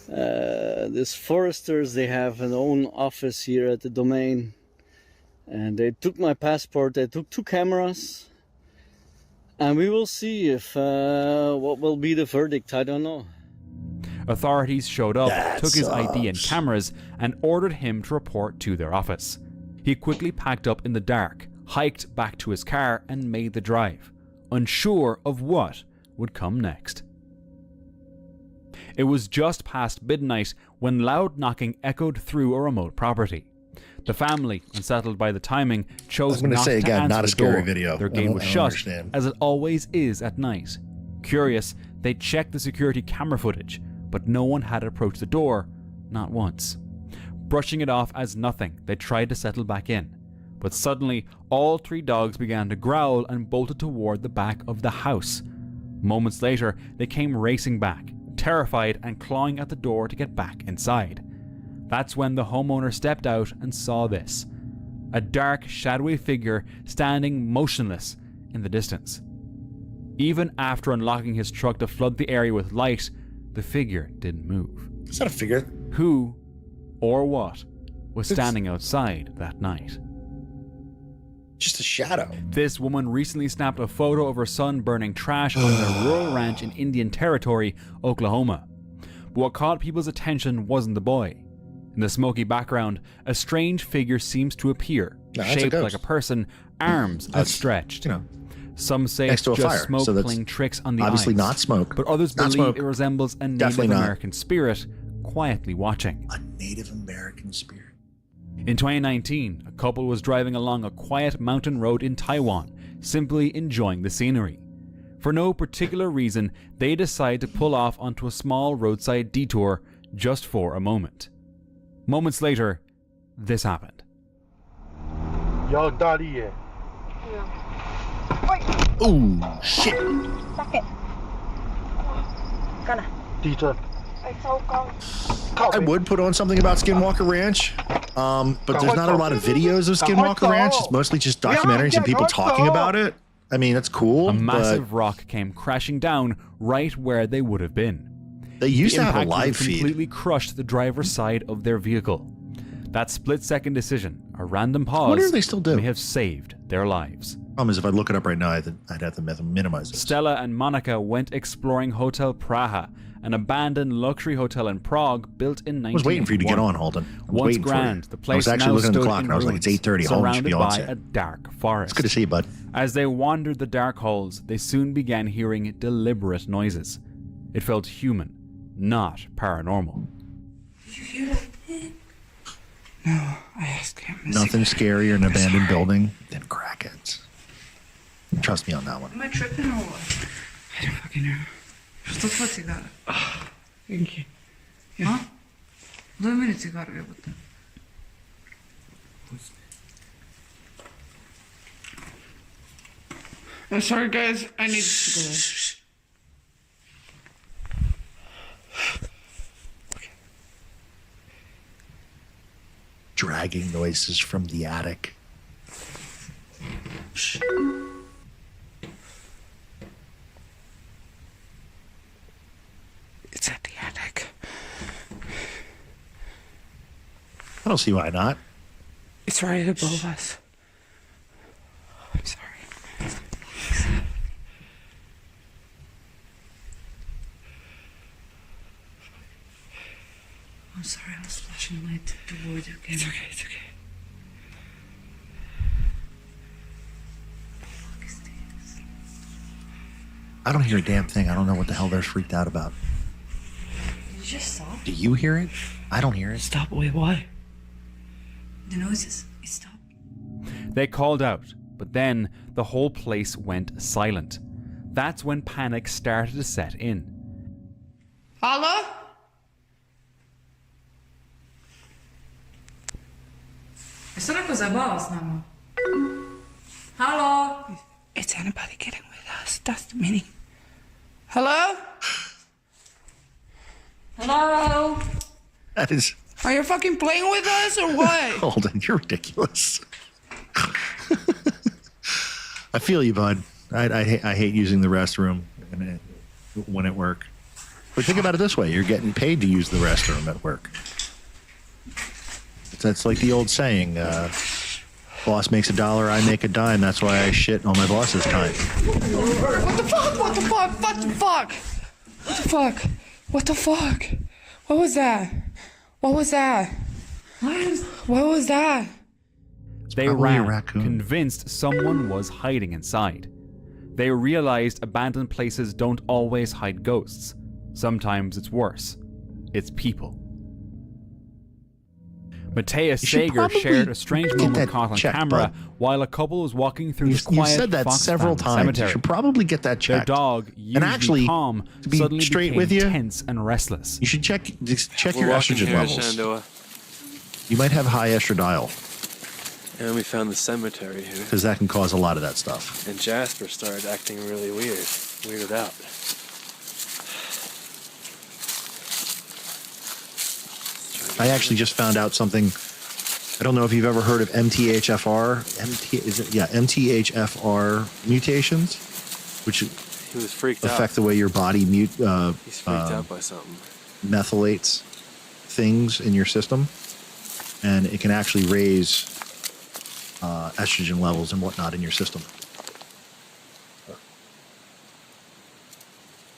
S15: These foresters, they have an own office here at the domain. And they took my passport, they took 2 cameras. And we will see if what will be the verdict, I don't know.
S2: Authorities showed up,
S1: That
S2: took his ID and
S1: sucks.
S2: cameras, and ordered him to report to their office. He quickly packed up in the dark, hiked back to his car, and made the drive, unsure of what would come next. It was just past midnight when loud knocking echoed through a remote property. The family, unsettled by the timing, chose
S1: I'm gonna
S2: not
S1: say
S2: to
S1: again,
S2: answer
S1: not a
S2: the
S1: scary
S2: door.
S1: video.
S2: Their
S1: I
S2: gate
S1: don't-
S2: was
S1: I don't
S2: shut,
S1: understand.
S2: as it always is at night. Curious, they checked the security camera footage, but no one had approached the door, not once. Brushing it off as nothing, they tried to settle back in. But suddenly, all 3 dogs began to growl and bolted toward the back of the house. Moments later, they came racing back, terrified and clawing at the door to get back inside. That's when the homeowner stepped out and saw this. A dark, shadowy figure standing motionless in the distance. Even after unlocking his truck to flood the area with light, the figure didn't move.
S1: It's not a figure.
S2: Who or what was standing outside that night?
S1: Just a shadow.
S2: This woman recently snapped a photo of her son burning trash on a rural ranch in Indian Territory, Oklahoma. But what caught people's attention wasn't the boy. In the smoky background, a strange figure seems to appear,
S1: that's a
S2: shaped
S1: ghost.
S2: like a person, arms
S1: That's,
S2: outstretched.
S1: you know,
S2: Some say
S1: next
S2: it's
S1: to a
S2: just
S1: fire,
S2: smoke
S1: so that's
S2: playing tricks on the
S1: obviously
S2: eyes.
S1: not smoke.
S2: But others
S1: Not
S2: believe
S1: smoke.
S2: it resembles a Native
S1: Definitely not.
S2: American spirit quietly watching.
S1: A Native American spirit.
S2: In 2019, a couple was driving along a quiet mountain road in Taiwan, simply enjoying the scenery. For no particular reason, they decide to pull off onto a small roadside detour just for a moment. Moments later, this happened.
S16: Yo, daddy, yeah.
S1: Ooh, shit.
S9: Sakit. Kana.
S16: Dieter.
S1: I would put on something about Skinwalker Ranch, but there's not a lot of videos of Skinwalker Ranch. It's mostly just documentaries and people talking about it. I mean, that's cool.
S2: A massive rock came crashing down right where they would have been.
S1: They used to have a
S2: impact would
S1: live feed.
S2: Completely crushed the driver's side of their vehicle. That split-second decision, a random pause,
S1: What do they still do?
S2: may have saved their lives.
S1: Problem is, if I look it up right now, I'd have to minimize this.
S2: Stella and Monica went exploring Hotel Praha, an abandoned luxury hotel in Prague built in 1981.
S1: I was waiting for you to get on, Holden. I was
S2: Once
S1: waiting for you.
S2: grand, the place
S1: I was actually
S2: now
S1: looking at the
S2: stood
S1: clock
S2: in
S1: and I was like, it's
S2: ruins,
S1: 8:30. Holden should be
S2: surrounded
S1: on
S2: by
S1: set.
S2: a dark forest.
S1: It's good to see you, bud.
S2: As they wandered the dark halls, they soon began hearing deliberate noises. It felt human, not paranormal.
S9: You hear that? No, I asked him.
S1: Nothing scarier in an abandoned building than crackheads. Trust me on that one.
S9: Am I tripping or what? I don't fucking know. Что твой цигара? Thank you. А? Дай мне цигару, я вот. I'm sorry, guys. I need to go.
S1: Dragging noises from the attic.
S9: It's at the attic.
S1: I don't see why not.
S9: It's right above us. I'm sorry. I'm sorry, I was flashing light toward you. It's okay, it's okay.
S1: I don't hear a damn thing. I don't know what the hell they're freaked out about.
S9: Did you just stop?
S1: Do you hear it? I don't hear it.
S9: Stop, wait, why? The noises, it stopped.
S2: They called out, but then the whole place went silent. That's when panic started to set in.
S9: Hello? Что такое забава с нами? Hello? Is anybody getting with us? That's the meaning. Hello? Hello?
S1: That is.
S9: Are you fucking playing with us or what?
S1: Holden, you're ridiculous. I feel you, bud. I hate using the restroom when at work. But think about it this way: you're getting paid to use the restroom at work. That's like the old saying: "Boss makes $1, I make a dime." That's why I shit on my boss's time.
S9: What the fuck? What the fuck? What the fuck? What the fuck? What the fuck? What was that? What was that? What was that?
S2: They ran, convinced someone was hiding inside. They realized abandoned places don't always hide ghosts. Sometimes it's worse. It's people. Matthias Sager shared a strange moment caught on camera while a couple was walking through this quiet
S1: You said that several times.
S2: cemetery.
S1: You should probably get that
S2: Their
S1: checked.
S2: dog, usually
S1: and actually,
S2: calm,
S1: to be
S2: suddenly
S1: straight
S2: became
S1: with you,
S2: tense and restless.
S1: You should check your
S7: walking
S1: estrogen
S7: here,
S1: levels.
S7: Shenandoah.
S1: You might have high estradiol.
S7: And we found the cemetery here.
S1: Because that can cause a lot of that stuff.
S7: And Jasper started acting really weird. Weirded out.
S1: I actually just found out something. I don't know if you've ever heard of MTHFR. MTHFR mutations, which
S7: He was freaked out.
S1: affect the way your body
S7: He's freaked out by something.
S1: methylates things in your system, and it can actually raise estrogen levels and whatnot in your system.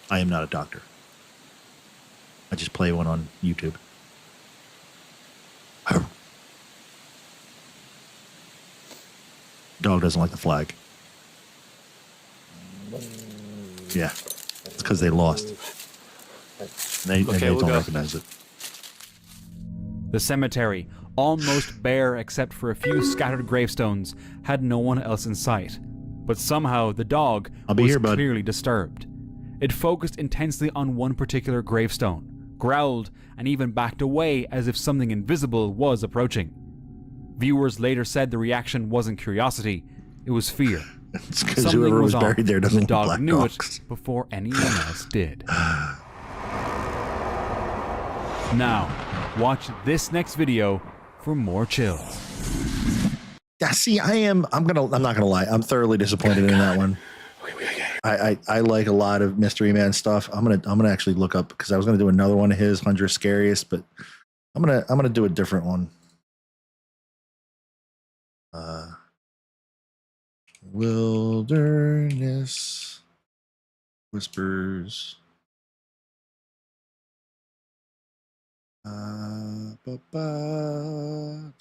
S1: I am not a doctor. I just play one on YouTube. Dog doesn't like the flag. Yeah, it's because they lost. They don't recognize it.
S2: The cemetery, almost bare except for a few scattered gravestones, had no one else in sight. But somehow the dog was clearly disturbed. It focused intensely on one particular gravestone, growled, and even backed away as if something invisible was approaching. Viewers later said the reaction wasn't curiosity, it was fear.
S1: It's because whoever was buried there doesn't
S2: the
S1: want
S2: dog
S1: black
S2: knew
S1: dogs.
S2: it before anyone else did. Now, watch this next video for more chills.
S1: Yeah, see, I'm not gonna lie. I'm thoroughly disappointed in that one. I like a lot of Mystery Man stuff. I'm gonna actually look up, because I was gonna do another one of his 100 Scariest, but I'm gonna do a different one. Wilderness Whispers.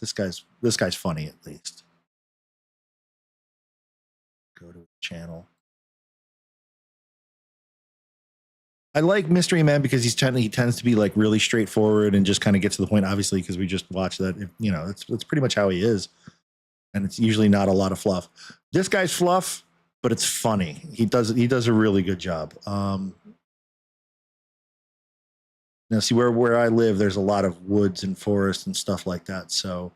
S1: This guy's funny, at least. Go to channel. I like Mystery Man because he tends to be like really straightforward and just kind of get to the point, obviously, because we just watched that. You know, it's pretty much how he is. And it's usually not a lot of fluff. This guy's fluff, but it's funny. He does a really good job. Now, see, where I live, there's a lot of woods and forests and stuff like that. So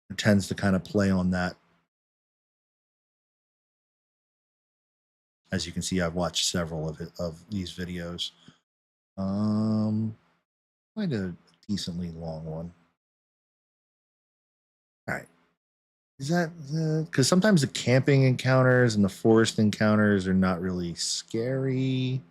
S1: it tends to kind of play on that. As you can see, I've watched several of these videos. Find a decently long one. All right. Is that because sometimes the camping encounters and the forest encounters are not really scary.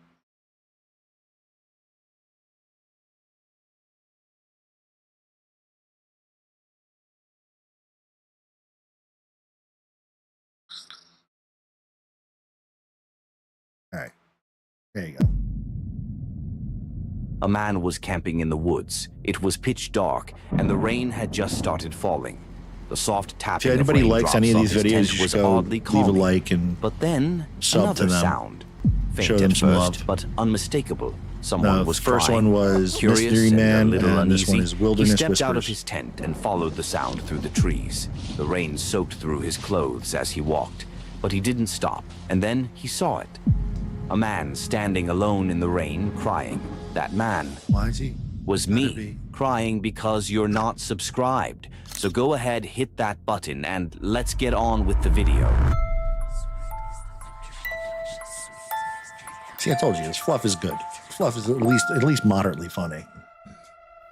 S1: All right, there you go.
S17: A man was camping in the woods. It was pitch dark, and the rain had just started falling. The soft tapping
S1: if anybody
S17: of
S1: likes any of these videos,
S17: was
S1: just go
S17: oddly
S1: leave a
S17: calming.
S1: like and
S17: But then
S1: sub
S17: another
S1: to them.
S17: sound, faint
S1: Show them
S17: at
S1: some
S17: first,
S1: love.
S17: but unmistakable. Someone was
S1: first
S17: crying.
S1: one was
S17: Curious
S1: Mystery
S17: and a
S1: Man,
S17: little
S1: and this
S17: uneasy,
S1: one is Wilderness
S17: he stepped out of
S1: Whispers.
S17: his tent and followed the sound through the trees. The rain soaked through his clothes as he walked, but he didn't stop. And then he saw it. A man standing alone in the rain, crying. That man
S1: Why is he?
S17: was me, crying because you're not subscribed. So go ahead, hit that button, and let's get on with the video.
S1: See, I told you, his fluff is good. Fluff is at least moderately funny.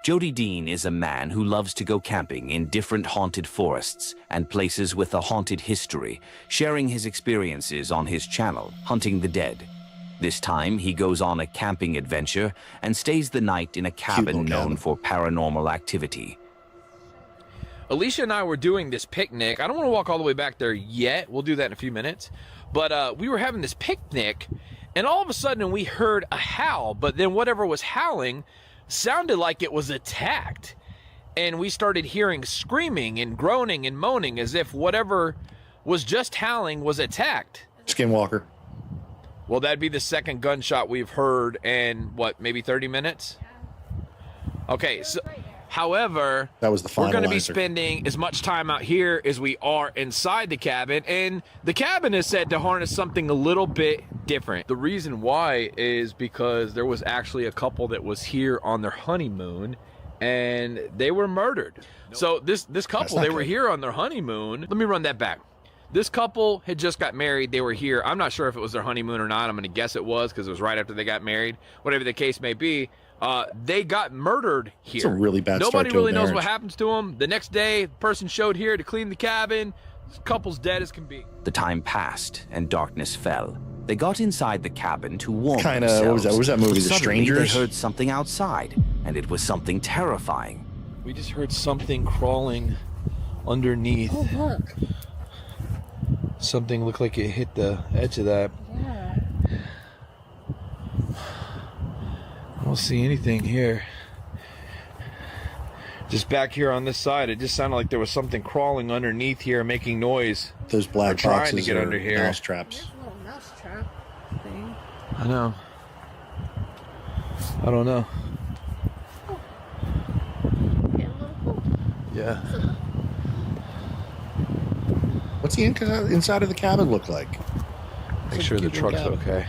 S17: Jody Dean is a man who loves to go camping in different haunted forests and places with a haunted history, sharing his experiences on his channel, Hunting the Dead. This time, he goes on a camping adventure and stays the night in a cabin known for paranormal activity.
S18: Alicia and I were doing this picnic. I don't want to walk all the way back there yet. We'll do that in a few minutes. But we were having this picnic, and all of a sudden we heard a howl, but then whatever was howling sounded like it was attacked. And we started hearing screaming and groaning and moaning as if whatever was just howling was attacked.
S1: Skinwalker.
S18: Well, that'd be the second gunshot we've heard in, what, maybe 30 minutes? Okay, so, however,
S1: that was the
S18: we're going to be
S1: finalizer.
S18: spending as much time out here as we are inside the cabin, and the cabin is said to harness something a little bit different. The reason why is because there was actually a couple that was here on their honeymoon, and they were murdered. So this couple, they were here on their honeymoon. Let me run that back. This couple had just got married. They were here. I'm not sure if it was their honeymoon or not. I'm going to guess it was because it was right after they got married. Whatever the case may be, they got murdered here.
S1: It's a really bad start
S18: Nobody
S1: to a
S18: really knows what
S1: marriage.
S18: happens to them. The next day, the person showed here to clean the cabin. This couple's dead as can be.
S17: The time passed and darkness fell. They got inside the cabin to warm
S1: Kinda,
S17: themselves.
S1: what was that movie,
S17: But
S1: The
S17: suddenly
S1: Strangers?
S17: They heard something outside, and it was something terrifying.
S18: We just heard something crawling underneath.
S13: Oh, look.
S18: Something looked like it hit the edge of that.
S13: Yeah.
S18: I don't see anything here. Just back here on this side, it just sounded like there was something crawling underneath here, making noise.
S1: Those black
S18: Or trying to
S1: boxes
S18: get
S1: are
S18: under here.
S1: mouse traps.
S13: There's a little mouse trap thing.
S18: I know. I don't know.
S13: Getting a little cold.
S18: Yeah.
S1: What's the inside of the cabin look like?
S18: Make sure the truck's
S1: cabin.
S18: okay.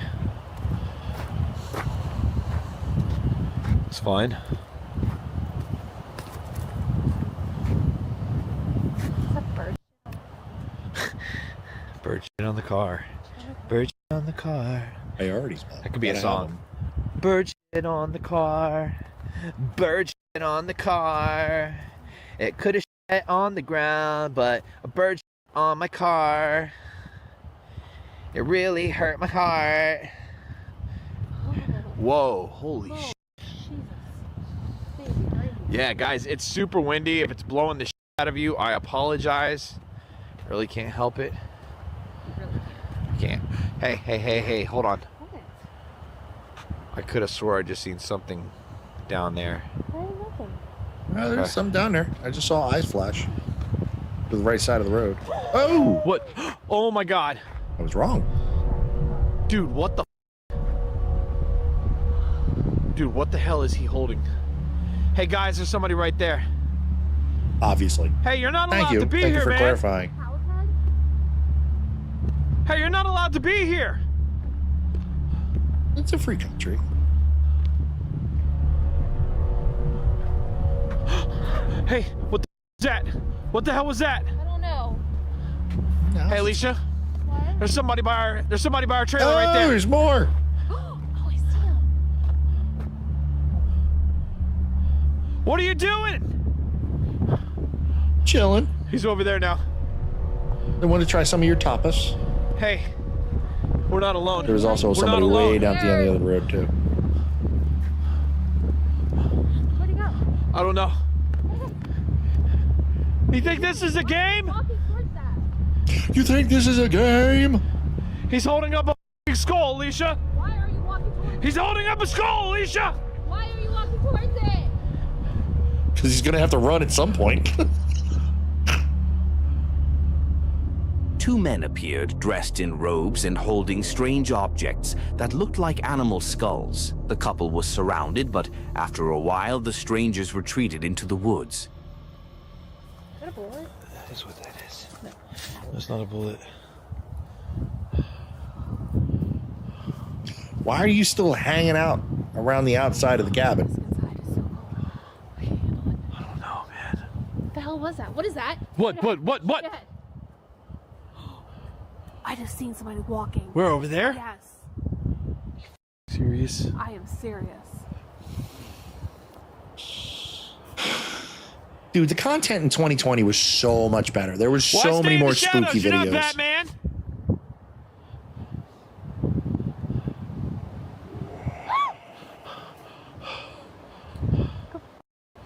S18: It's fine. Bird shit on the car. Bird shit on the car.
S1: Priorities, man.
S18: That could be a
S1: Gotta
S18: song. Bird shit shit on the car. Bird shit on the car. It could have shit on the ground, but a bird shit on my car. It really hurt my heart. Whoa, holy shit. Yeah, guys, it's super windy. If it's blowing the shit out of you, I apologize. Really can't help it. Can't. Hey, hold on. I could have swore I just seen something down there.
S1: Well, there's some down there. I just saw eyes flash to the right side of the road. Oh!
S18: What? Oh my god.
S1: I was wrong.
S18: Dude, what the Dude, what the hell is he holding? Hey guys, there's somebody right there.
S1: Obviously.
S18: Hey, you're not allowed to be
S1: Thank
S18: here,
S1: you for
S18: man.
S1: clarifying.
S18: Hey, you're not allowed to be here.
S1: It's a free country.
S18: Hey, what the is that? What the hell was that?
S19: I don't know.
S18: Hey, Alicia.
S19: What?
S18: There's somebody by our trailer right there.
S1: There's more.
S19: Oh, I see him.
S18: What are you doing?
S1: Chilling.
S18: He's over there now.
S1: I want to try some of your tapas.
S18: Hey, we're not alone.
S1: There was also
S18: We're
S1: somebody
S18: not alone.
S1: way down at the end of the other road too.
S19: Where'd he go?
S18: I don't know. You think this is a game?
S19: Walking towards that.
S1: You think this is a game?
S18: He's holding up a f***ing skull, Alicia.
S19: Why are you walking towards it?
S18: He's holding up a skull, Alicia.
S19: Why are you walking towards it?
S1: Because he's gonna have to run at some point.
S17: Two men appeared dressed in robes and holding strange objects that looked like animal skulls. The couple was surrounded, but after a while, the strangers retreated into the woods.
S19: Is that a bullet?
S18: That is what that is. No. That's not a bullet.
S1: Why are you still hanging out around the outside of the cabin?
S18: I don't know, man.
S19: What the hell was that? What is that?
S18: What?
S19: Shit. I just seen somebody walking.
S18: We're over there?
S19: Yes.
S18: Serious?
S19: I am serious.
S1: Dude, the content in 2020 was so much better. There was
S18: Why
S1: so
S18: stay
S1: many
S18: in the
S1: more
S18: shadows?
S1: spooky
S18: You're not
S1: videos.
S18: Batman.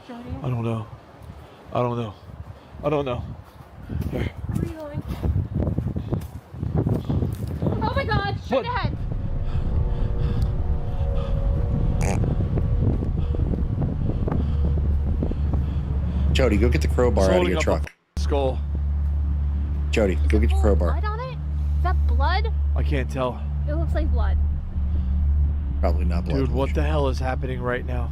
S19: Jody?
S18: I don't know. I don't know. I don't know. Here.
S19: Where are you going? Oh my god, straight ahead.
S1: Jody, go get the crowbar out of
S18: Holding
S1: your
S18: up
S1: truck.
S18: a skull.
S1: Jody, go get your crowbar.
S19: Blood on it? Is that blood?
S18: I can't tell.
S19: It looks like blood.
S1: Probably not blood.
S18: Dude, what the hell is happening right now?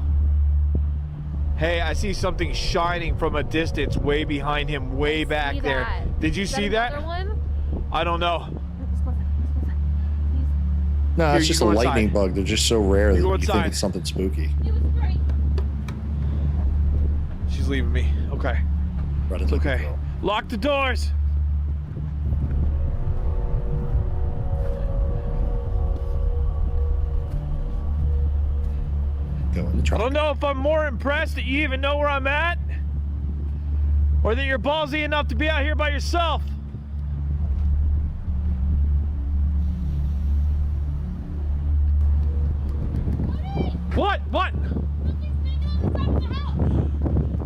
S18: Hey, I see something shining from a distance way behind him, way back
S19: See
S18: there.
S19: that?
S18: Did you
S19: Is
S18: see that?
S19: another one?
S18: I don't know.
S1: No,
S18: Here,
S1: it's
S18: you
S1: just a
S18: go
S1: lightning
S18: inside.
S1: bug. They're just so rare that
S18: go
S1: you think
S18: inside.
S1: it's something spooky.
S18: She's leaving me. Okay.
S1: It's
S18: okay. Lock the doors.
S1: Go in the truck.
S18: I don't know if I'm more impressed that you even know where I'm at, or that you're ballsy enough to be out here by yourself. What? What?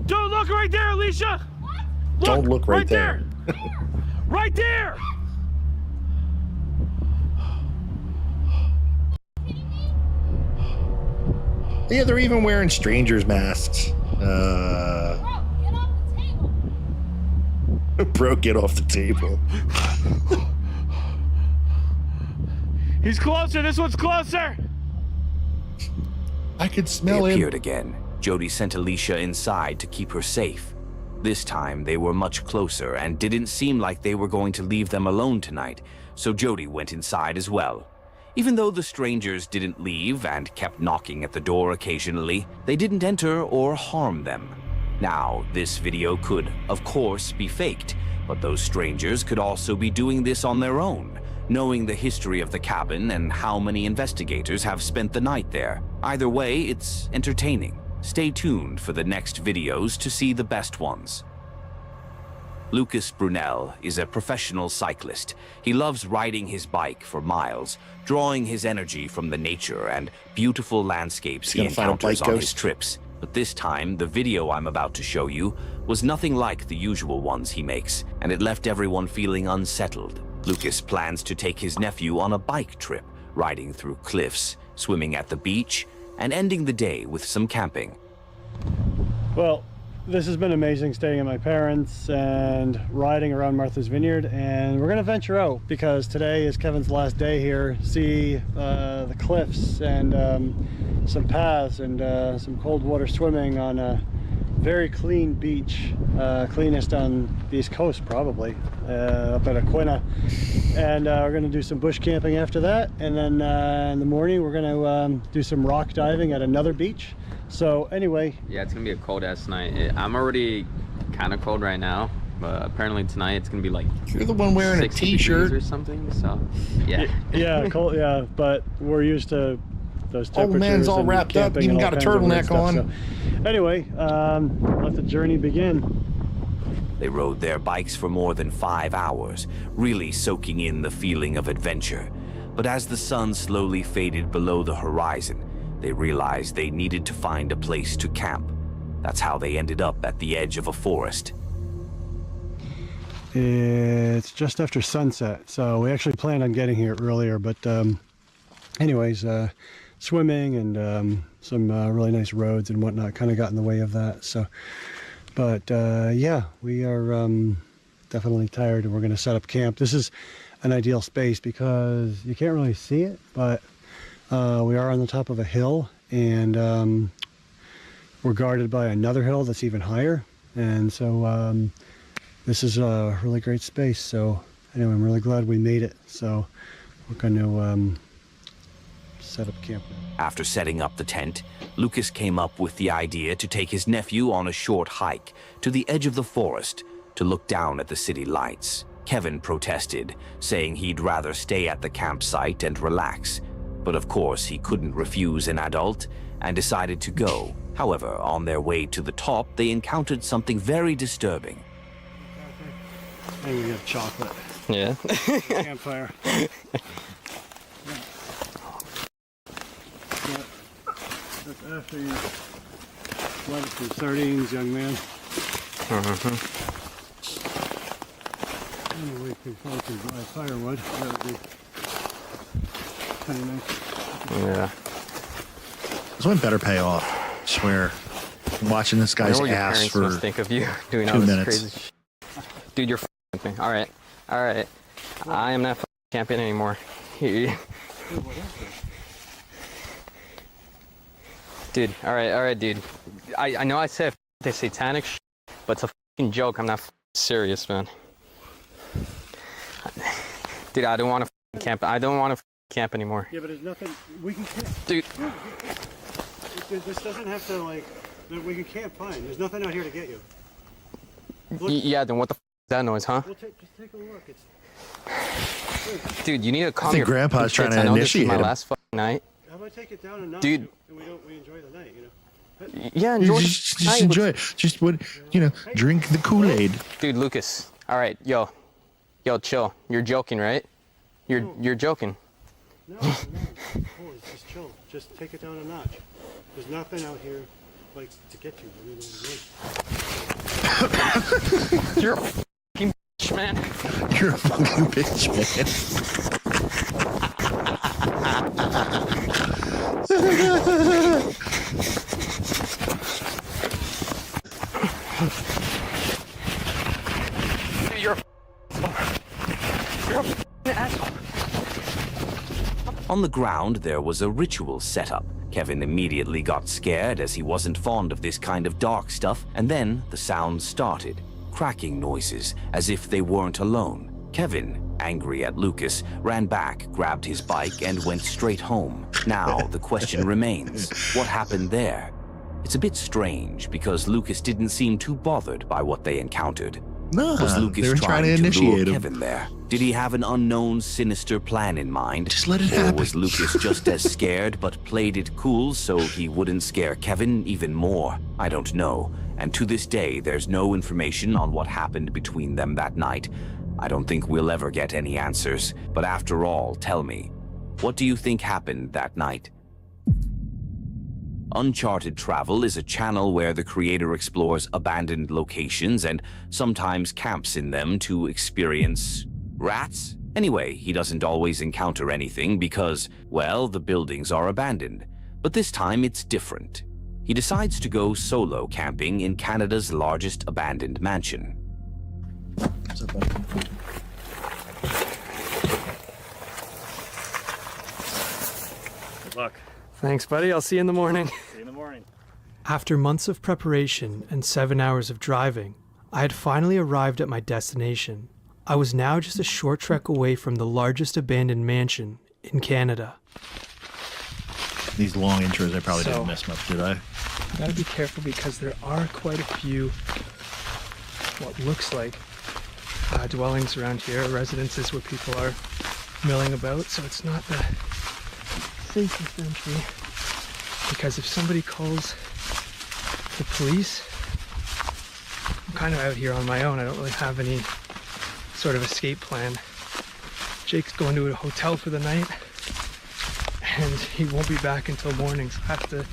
S18: Dude, look right there, Alicia.
S1: Don't look right
S18: there. Right there.
S1: Yeah, they're even wearing strangers' masks. Bro, get off the table.
S18: He's closer. This one's closer.
S1: I could
S17: They
S1: smell him.
S17: appeared again. Jody sent Alicia inside to keep her safe. This time, they were much closer and didn't seem like they were going to leave them alone tonight, so Jody went inside as well. Even though the strangers didn't leave and kept knocking at the door occasionally, they didn't enter or harm them. Now, this video could, of course, be faked, but those strangers could also be doing this on their own. knowing the history of the cabin and how many investigators have spent the night there. Either way, it's entertaining. Stay tuned for the next videos to see the best ones. Lucas Brunel is a professional cyclist. He loves riding his bike for miles, drawing his energy from the nature and beautiful landscapes he encounters on his trips. But this time, the video I'm about to show you was nothing like the usual ones he makes, and it left everyone feeling unsettled. Lucas plans to take his nephew on a bike trip, riding through cliffs, swimming at the beach, and ending the day with some camping.
S20: Well, this has been amazing, staying at my parents and riding around Martha's Vineyard, and we're gonna venture out because today is Kevin's last day here. See the cliffs and some paths and some cold water swimming on a very clean beach, cleanest on the East Coast probably, up at Aquina. And we're gonna do some bush camping after that, and then in the morning we're gonna do some rock diving at another beach. So anyway,
S21: yeah, it's gonna be a cold ass night. I'm already kind of cold right now, but apparently tonight it's gonna be like,
S1: you're the one wearing a t-shirt
S21: or something. So yeah,
S20: yeah, cold, yeah, but we're used to those temperatures.
S1: Old man's all wrapped up, even got a turtleneck on.
S20: So, anyway, let the journey begin.
S17: They rode their bikes for more than 5 hours, really soaking in the feeling of adventure. But as the sun slowly faded below the horizon, they realized they needed to find a place to camp. That's how they ended up at the edge of a forest.
S20: It's just after sunset, so we actually planned on getting here earlier, but anyways, swimming and some really nice roads and whatnot kind of got in the way of that. So, but yeah, we are definitely tired, and we're going to set up camp. This is an ideal space because you can't really see it, but we are on the top of a hill, and we're guarded by another hill that's even higher, and so this is a really great space. So anyway, I'm really glad we made it. So we're going to set up camp now.
S17: After setting up the tent, Lucas came up with the idea to take his nephew on a short hike to the edge of the forest to look down at the city lights. Kevin protested, saying he'd rather stay at the campsite and relax. But of course, he couldn't refuse an adult and decided to go. However, on their way to the top, they encountered something very disturbing.
S20: And we have chocolate.
S21: Yeah.
S20: Campfire. That's after you went some sardines, young man. Anyway, we can find some dry firewood. That would be kind of nice.
S21: Yeah.
S1: This one better pay off. I swear. I'm watching this guy's ass for
S21: must think of you doing
S1: 2
S21: all this
S1: minutes.
S21: crazy shit. Dude, you're f***ing me. All right. All right. I am not f***ing camping anymore. Dude, all right, dude. I know I said the satanic shit, but it's a f***ing joke. I'm not serious, man. Dude, I don't want to camp. I don't want to camp anymore.
S20: Yeah, but there's nothing. We can camp.
S21: Dude.
S20: This doesn't have to, like, we can camp fine. There's nothing out here to get you.
S21: Yeah, then what the f is that noise, huh?
S20: Well, just take a look. It's...
S21: Dude, you need to calm
S1: I think
S21: your
S1: Grandpa's trying to
S21: I know
S1: initiate
S21: this is my
S1: him.
S21: last fucking night.
S20: How about I take it down a notch?
S21: Dude.
S20: And we enjoy the night, you know?
S21: Yeah, enjoy
S1: You just enjoy it. Just what, drink the Kool-Aid.
S21: Dude, Lucas. All right, yo, chill. You're joking, right? You're joking.
S20: No, just chill. Just take it down a notch. There's nothing out here, like, to get you.
S21: You're a fucking bitch, man.
S1: You're a fucking bitch,
S21: You're a asshole.
S17: On the ground, there was a ritual set up. Kevin immediately got scared as he wasn't fond of this kind of dark stuff, and then the sounds started, cracking noises as if they weren't alone. Kevin, angry at Lucas, ran back, grabbed his bike, and went straight home. Now the question remains, what happened there? It's a bit strange because Lucas didn't seem too bothered by what they encountered.
S1: No,
S17: Was Lucas
S1: they were trying to initiate
S17: lure
S1: him.
S17: Kevin there? Did he have an unknown, sinister plan in mind?
S1: Just let it
S17: or
S1: happen.
S17: was Lucas just as scared but played it cool so he wouldn't scare Kevin even more? I don't know. And to this day, there's no information on what happened between them that night. I don't think we'll ever get any answers. But after all, tell me, what do you think happened that night? Uncharted Travel is a channel where the creator explores abandoned locations and sometimes camps in them to experience rats. Anyway, he doesn't always encounter anything because, well, the buildings are abandoned. But this time it's different. He decides to go solo camping in Canada's largest abandoned mansion.
S1: What's up, buddy?
S5: Good luck.
S22: Thanks, buddy. I'll see you in the morning.
S5: See you in the morning.
S22: After months of preparation and 7 hours of driving, I had finally arrived at my destination. I was now just a short trek away from the largest abandoned mansion in Canada.
S1: These long intros, I probably didn't miss much, did I?
S22: You gotta be careful because there are quite a few, what looks like dwellings around here, residences where people are milling about, so it's not the safest entry. Because if somebody calls the police, I'm kind of out here on my own. I don't really have any sort of escape plan. Jake's going to a hotel for the night, and he won't be back until morning, so I have to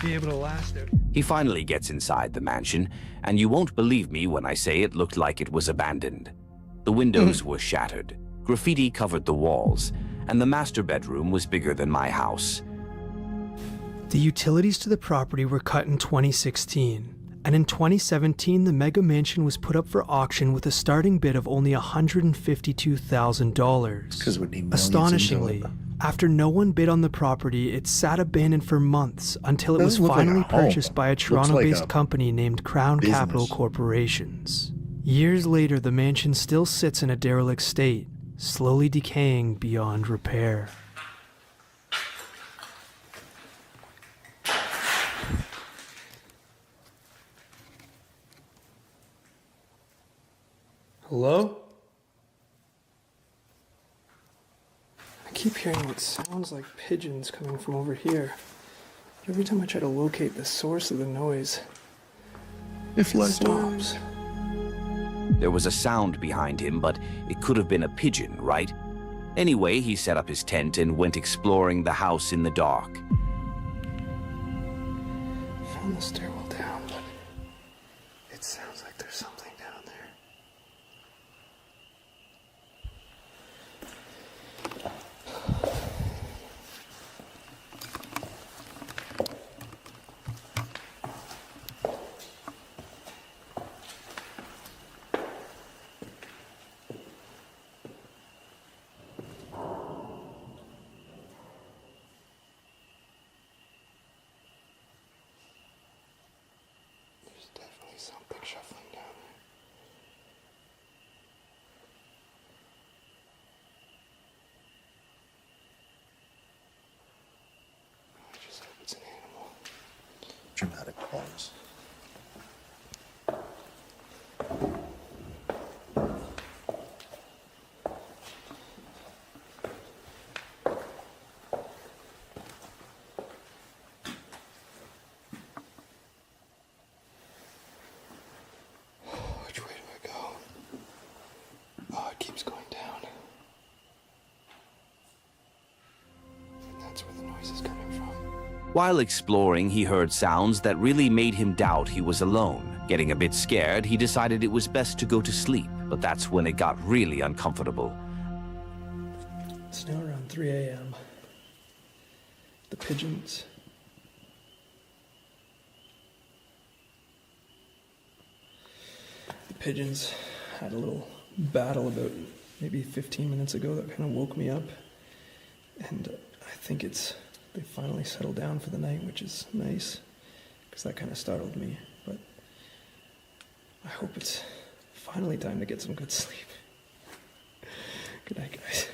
S22: be able to last out.
S17: He finally gets inside the mansion, and you won't believe me when I say it looked like it was abandoned. The windows were shattered, graffiti covered the walls, and the master bedroom was bigger than my house.
S22: The utilities to the property were cut in 2016, and in 2017 the mega mansion was put up for auction with a starting bid of only $152,000.
S1: Because we need
S22: Astonishingly, after no one bid on the property, it sat abandoned for months until it was
S1: Doesn't look like a
S22: finally
S1: home.
S22: purchased by a
S1: Looks
S22: Toronto-based
S1: like a
S22: company named Crown
S1: business.
S22: Capital Corporations. Years later, the mansion still sits in a derelict state, slowly decaying beyond repair. Hello? I keep hearing what sounds like pigeons coming from over here. Every time I try to locate the source of the noise, it stops.
S17: There was a sound behind him, but it could have been a pigeon, right? Anyway, he set up his tent and went exploring the house in the dark.
S22: Found the stairwell down, but it sounds like there's something down there. There's definitely something shuffling down there. I just hope it's an animal.
S1: Dramatic pause.
S22: Which way do I go? Oh, it keeps going down. And that's where the noise is coming from.
S17: While exploring, he heard sounds that really made him doubt he was alone. Getting a bit scared, he decided it was best to go to sleep, but that's when it got really uncomfortable.
S22: It's now around 3 a.m. The pigeons. The pigeons had a little battle about maybe 15 minutes ago that kind of woke me up. And I think they finally settled down for the night, which is nice, because that kind of startled me. But I hope it's finally time to get some good sleep. Good night, guys.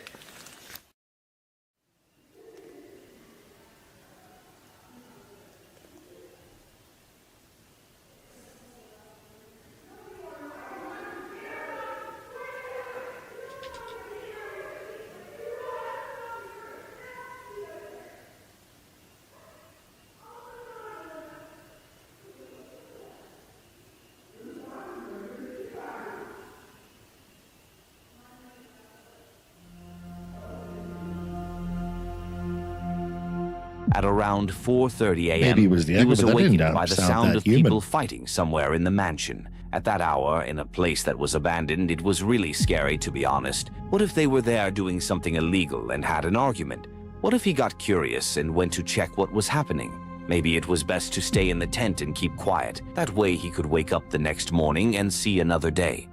S17: At around 4:30 a.m.,
S1: Maybe it was the echo,
S17: he was
S1: but that didn't
S17: awakened by the
S1: sound
S17: sound
S1: that
S17: of
S1: human.
S17: people fighting somewhere in the mansion. At that hour, in a place that was abandoned, it was really scary, to be honest. What if they were there doing something illegal and had an argument? What if he got curious and went to check what was happening? Maybe it was best to stay in the tent and keep quiet. That way he could wake up the next morning and see another day.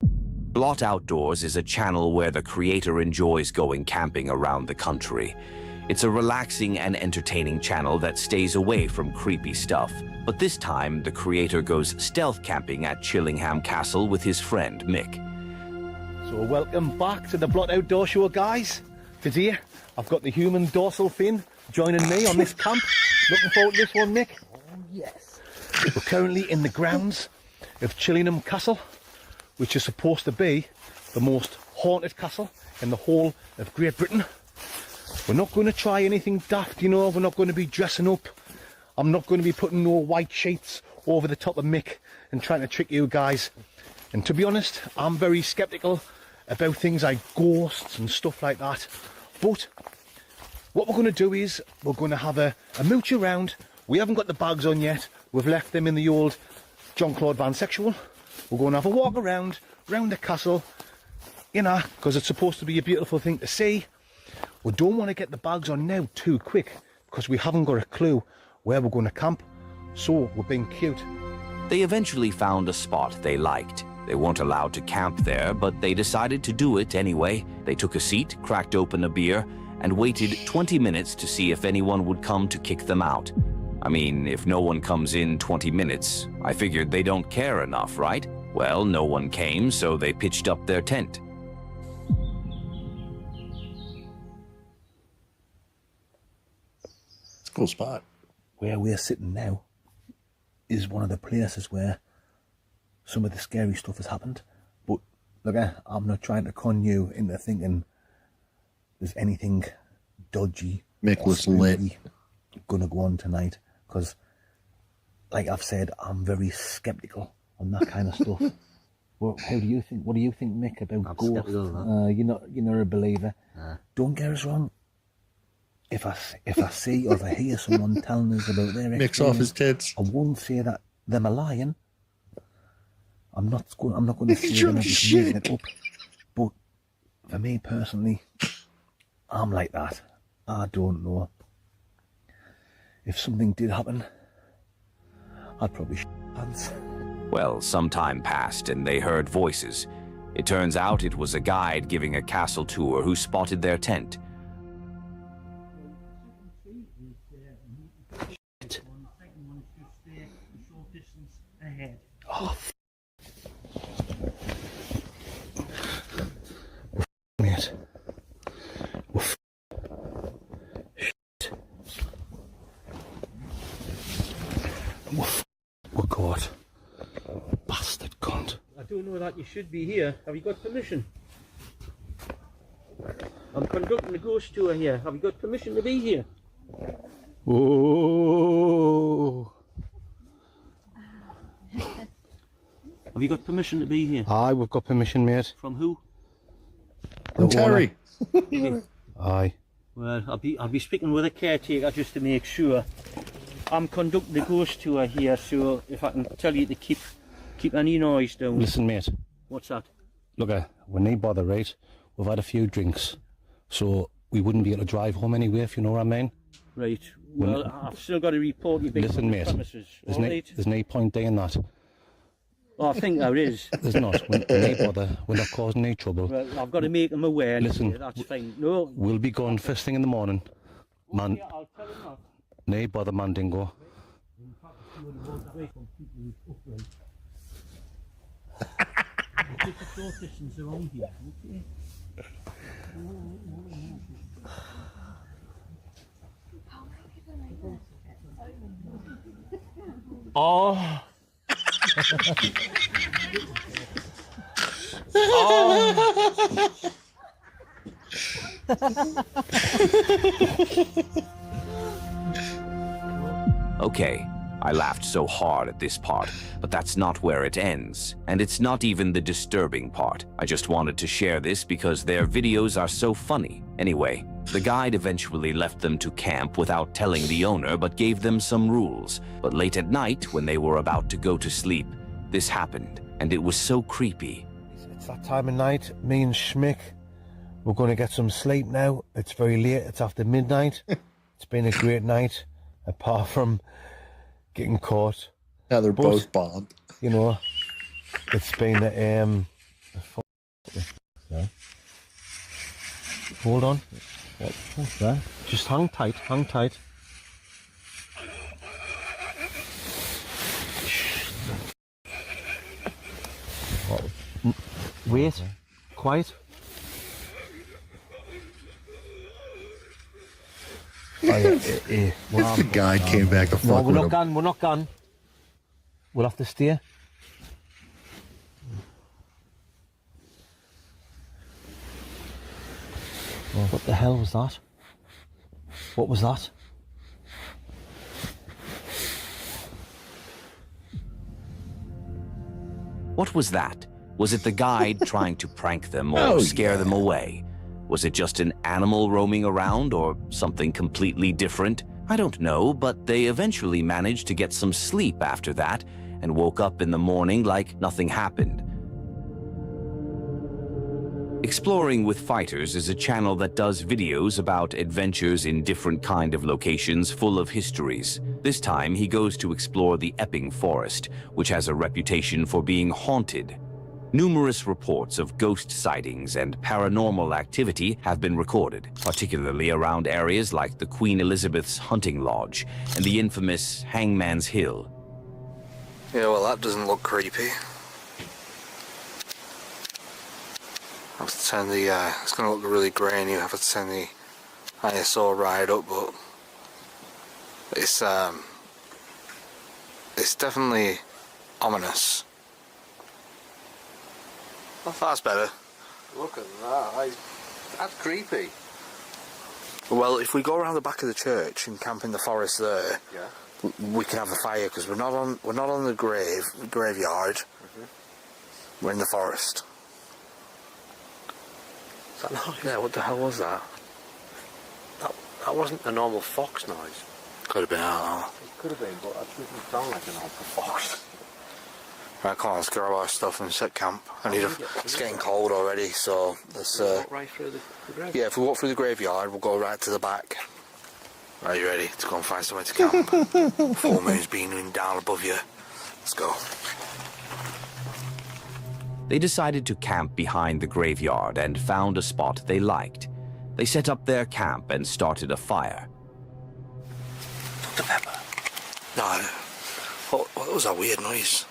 S17: Blot Outdoors is a channel where the creator enjoys going camping around the country. It's a relaxing and entertaining channel that stays away from creepy stuff. But this time, the creator goes stealth camping at Chillingham Castle with his friend Mick.
S4: So welcome back to the Blot Outdoor Show, guys. Today, I've got the human dorsal fin joining me on this camp. Looking forward to this one, Mick. Oh, yes. We're currently in the grounds of Chillingham Castle, which is supposed to be the most haunted castle in the whole of Great Britain. We're not going to try anything daft, you know. We're not going to be dressing up. I'm not going to be putting no white sheets over the top of Mick and trying to trick you guys. And to be honest, I'm very sceptical about things like ghosts and stuff like that. But what we're going to do is we're going to have a mooch around. We haven't got the bags on yet. We've left them in the old Jean-Claude Van Sexual. We're going to have a walk around the castle, you know, because it's supposed to be a beautiful thing to see. We don't want to get the bags on now too quick because we haven't got a clue where we're going to camp. So we're being cute.
S17: They eventually found a spot they liked. They weren't allowed to camp there, but they decided to do it anyway. They took a seat, cracked open a beer, and waited 20 minutes to see if anyone would come to kick them out. I mean, if no one comes in 20 minutes, I figured they don't care enough, right? Well, no one came, so they pitched up their tent.
S1: It's a cool spot.
S4: Where we're sitting now is one of the places where some of the scary stuff has happened. But look, I'm not trying to con you into thinking there's anything dodgy
S1: Mick was lit.
S4: Gonna go on tonight, because like I've said, I'm very skeptical on that kind of stuff. Well, how do you think? What do you think, Mick, about ghosts? You're not a believer. Don't get us wrong. If I see or if I hear someone telling us about their
S1: Mick's off his tits.
S4: I won't say that them are lying. I'm not going to say them just making it up. But for me personally, I'm like that. I don't know. If something did happen, I'd probably shit pants.
S17: Well, some time passed and they heard voices. It turns out it was a guide giving a castle tour who spotted their tent.
S4: Oh, mate. We're caught. Bastard cunt.
S5: I don't know that you should be here. Have you got permission? I'm conducting a ghost tour here. Have you got permission to be here?
S4: Oh.
S5: Have you got permission to be here?
S4: Aye, we've got permission, mate.
S5: From who?
S1: From Terry.
S4: Aye.
S5: Well, I'll be speaking with a caretaker just to make sure. I'm conducting the ghost tour here, so if I can tell you to keep any noise down.
S4: Listen, mate.
S5: What's that?
S4: Look, we need bother, right? We've had a few drinks, so we wouldn't be able to drive home anyway, if you know what I mean.
S5: Right. Well, I've still got to report you being
S4: Listen,
S5: on the
S4: mate.
S5: premises.
S4: There's no point in that.
S5: Oh, I think there is.
S4: There's not. We need bother. We're not causing any trouble.
S5: Well, I've got to make them aware.
S4: Listen.
S5: That's fine. No.
S4: We'll be going first thing in the morning. Man.
S5: Okay, I'll tell them that.
S4: No bother, Mandingo.
S5: Just a short distance around here. Okay.
S4: Oh.
S17: Okay, I laughed so hard at this part, but that's not where it ends. And it's not even the disturbing part. I just wanted to share this because their videos are so funny. Anyway, the guide eventually left them to camp without telling the owner, but gave them some rules. But late at night, when they were about to go to sleep, this happened, and it was so creepy.
S4: It's that time of night. Me and Schmick, we're going to get some sleep now. It's very late. It's after midnight. It's been a great night, apart from getting caught.
S1: Yeah, they're both bombed.
S4: You know, it's been yeah. Hold on. What's that? Just hang tight, hang tight. Wait, quiet.
S1: The guide came back to fuck
S4: No, we're
S1: with
S4: not
S1: him.
S4: gone, we're not gone. We'll have to stay. What the hell was that? What was that?
S17: What was that? Was it the guide trying to prank them or scare them away? Was it just an animal roaming around or something completely different? I don't know, but they eventually managed to get some sleep after that and woke up in the morning like nothing happened. Exploring with Fighters is a channel that does videos about adventures in different kind of locations full of histories. This time he goes to explore the Epping Forest, which has a reputation for being haunted. Numerous reports of ghost sightings and paranormal activity have been recorded, particularly around areas like the Queen Elizabeth's Hunting Lodge and the infamous Hangman's Hill.
S6: Yeah, well, that doesn't look creepy. I have to turn the, it's going to look really grainy. I have to turn the ISO right up, but it's definitely ominous. Oh, that's better. Look at that. That's creepy. Well, if we go around the back of the church and camp in the forest there, yeah, we can have a fire because we're not on the graveyard. We're in the forest.
S8: Is that noise?
S6: Yeah, what the hell was that?
S8: That wasn't a normal fox noise.
S6: Could have been, I don't know.
S8: It could have been, but that didn't sound like a normal fox.
S6: Right, come on, let's grab our stuff and set camp. It's getting cold already, so let's
S8: walk right through the graveyard.
S6: Yeah, if we walk through the graveyard, we'll go right to the back. Right, you ready to go and find somewhere to camp? Full moon's beaming down above you. Let's go.
S17: They decided to camp behind the graveyard and found a spot they liked. They set up their camp and started a fire.
S6: Dr. Pepper? No. What was that weird noise?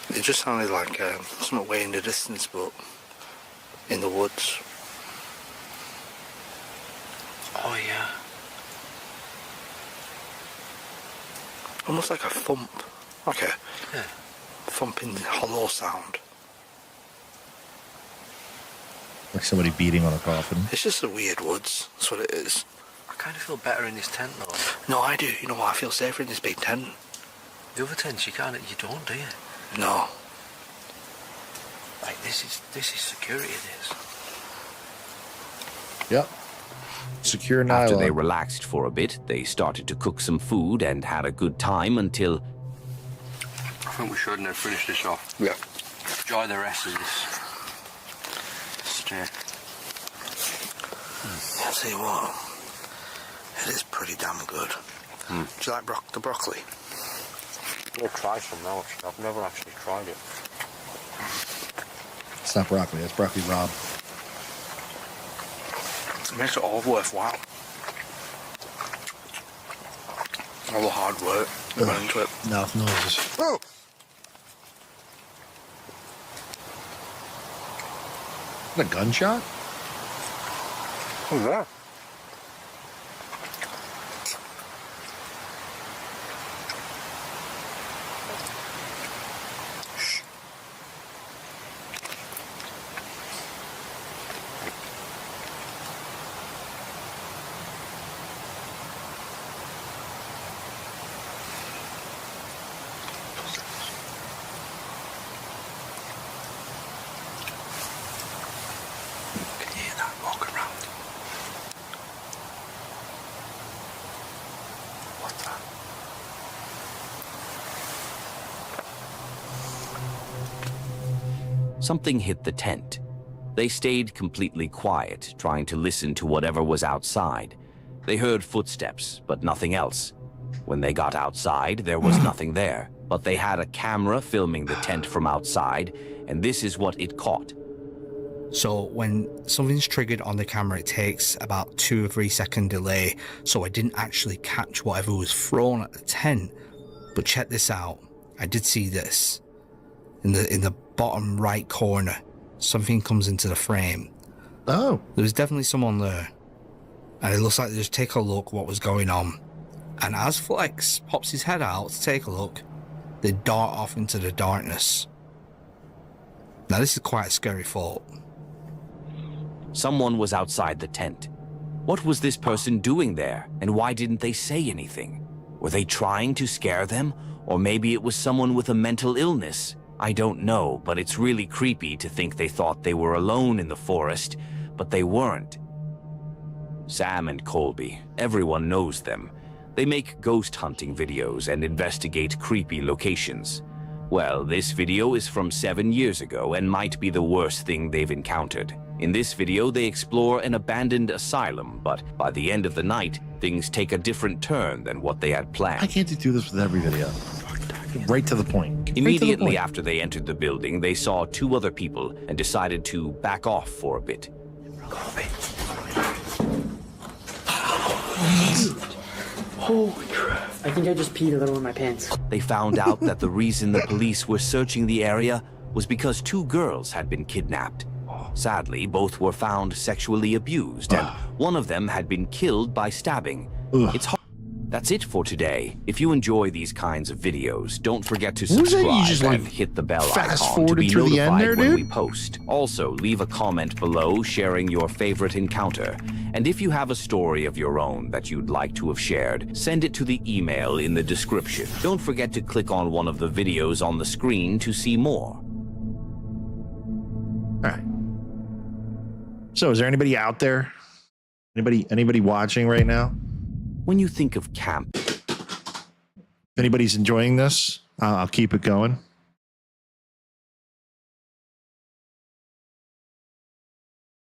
S6: It just sounded like something way in the distance, but in the woods.
S8: Oh, yeah.
S6: Almost like a thump. Like a thumping hollow sound.
S1: Like somebody beating on a coffin.
S6: It's just the weird woods. That's what it is.
S8: I kind of feel better in this tent, though.
S6: No, I do. You know what? I feel safer in this big tent.
S8: The other tents, you don't, do you?
S6: No.
S8: Like, this is security, this.
S1: Yep. Secure nylon.
S17: After they relaxed for a bit, they started to cook some food and had a good time until...
S8: I think we should now finish this off.
S6: Yeah.
S8: Enjoy the rest of this stay.
S6: I'll tell you what, it is pretty damn good. Do you like the broccoli?
S8: We'll try some now. I've never actually tried it.
S1: It's not broccoli, that's broccoli rabe.
S6: It makes it all worthwhile. All the hard work that went into it.
S1: Mouth noises.
S6: Oh!
S1: A gunshot?
S6: Oh, yeah.
S17: something hit the tent. They stayed completely quiet, trying to listen to whatever was outside. They heard footsteps, but nothing else. When they got outside, there was nothing there, but they had a camera filming the tent from outside, and this is what it caught.
S3: So when something's triggered on the camera, it takes about 2 or 3 second delay, so I didn't actually catch whatever was thrown at the tent. But check this out. I did see this. In the bottom right corner, something comes into the frame.
S1: Oh.
S3: There was definitely someone there. And it looks like they just take a look what was going on. And as Flex pops his head out to take a look, they dart off into the darkness. Now this is quite a scary thought.
S17: Someone was outside the tent. What was this person doing there, and why didn't they say anything? Were they trying to scare them? Or maybe it was someone with a mental illness? I don't know, but it's really creepy to think they thought they were alone in the forest, but they weren't. Sam and Colby, everyone knows them. They make ghost hunting videos and investigate creepy locations. Well, this video is from 7 years ago and might be the worst thing they've encountered. In this video, they explore an abandoned asylum, but by the end of the night, things take a different turn than what they had planned.
S1: I can't do this with every video. Right to the point.
S17: Immediately after they entered the building, they saw 2 other people and decided to back off for a bit.
S10: Holy crap. I think I just peed a little in my pants.
S17: They found out that the reason the police were searching the area was because 2 girls had been kidnapped. Sadly, both were found sexually abused, and one of them had been killed by stabbing. It's hard. That's it for today. If you enjoy these kinds of videos, don't forget to subscribe and hit the bell icon to be notified when we post. Also, leave a comment below sharing your favorite encounter. And if you have a story of your own that you'd like to have shared, send it to the email in the description. Don't forget to click on one of the videos on the screen to see more.
S1: All right. So is there anybody out there? Anybody watching right now?
S17: When you think of camp,
S1: if anybody's enjoying this, I'll keep it going.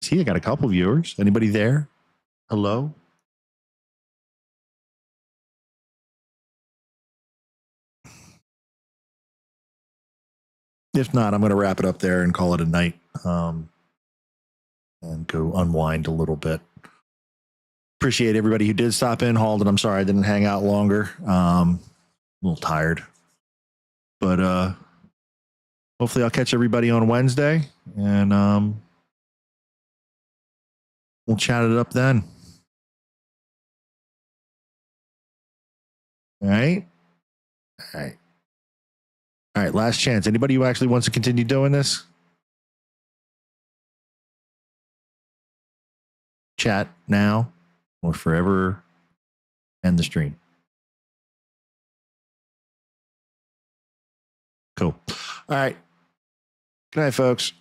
S1: See, I got a couple viewers. Anybody there? Hello? If not, I'm going to wrap it up there and call it a night. And go unwind a little bit. Appreciate everybody who did stop in. Halden, I'm sorry I didn't hang out longer. A little tired. But hopefully I'll catch everybody on Wednesday. And we'll chat it up then. All right. All right. All right. Last chance. Anybody who actually wants to continue doing this? Chat now or forever end the stream. Cool. All right. Good night, folks.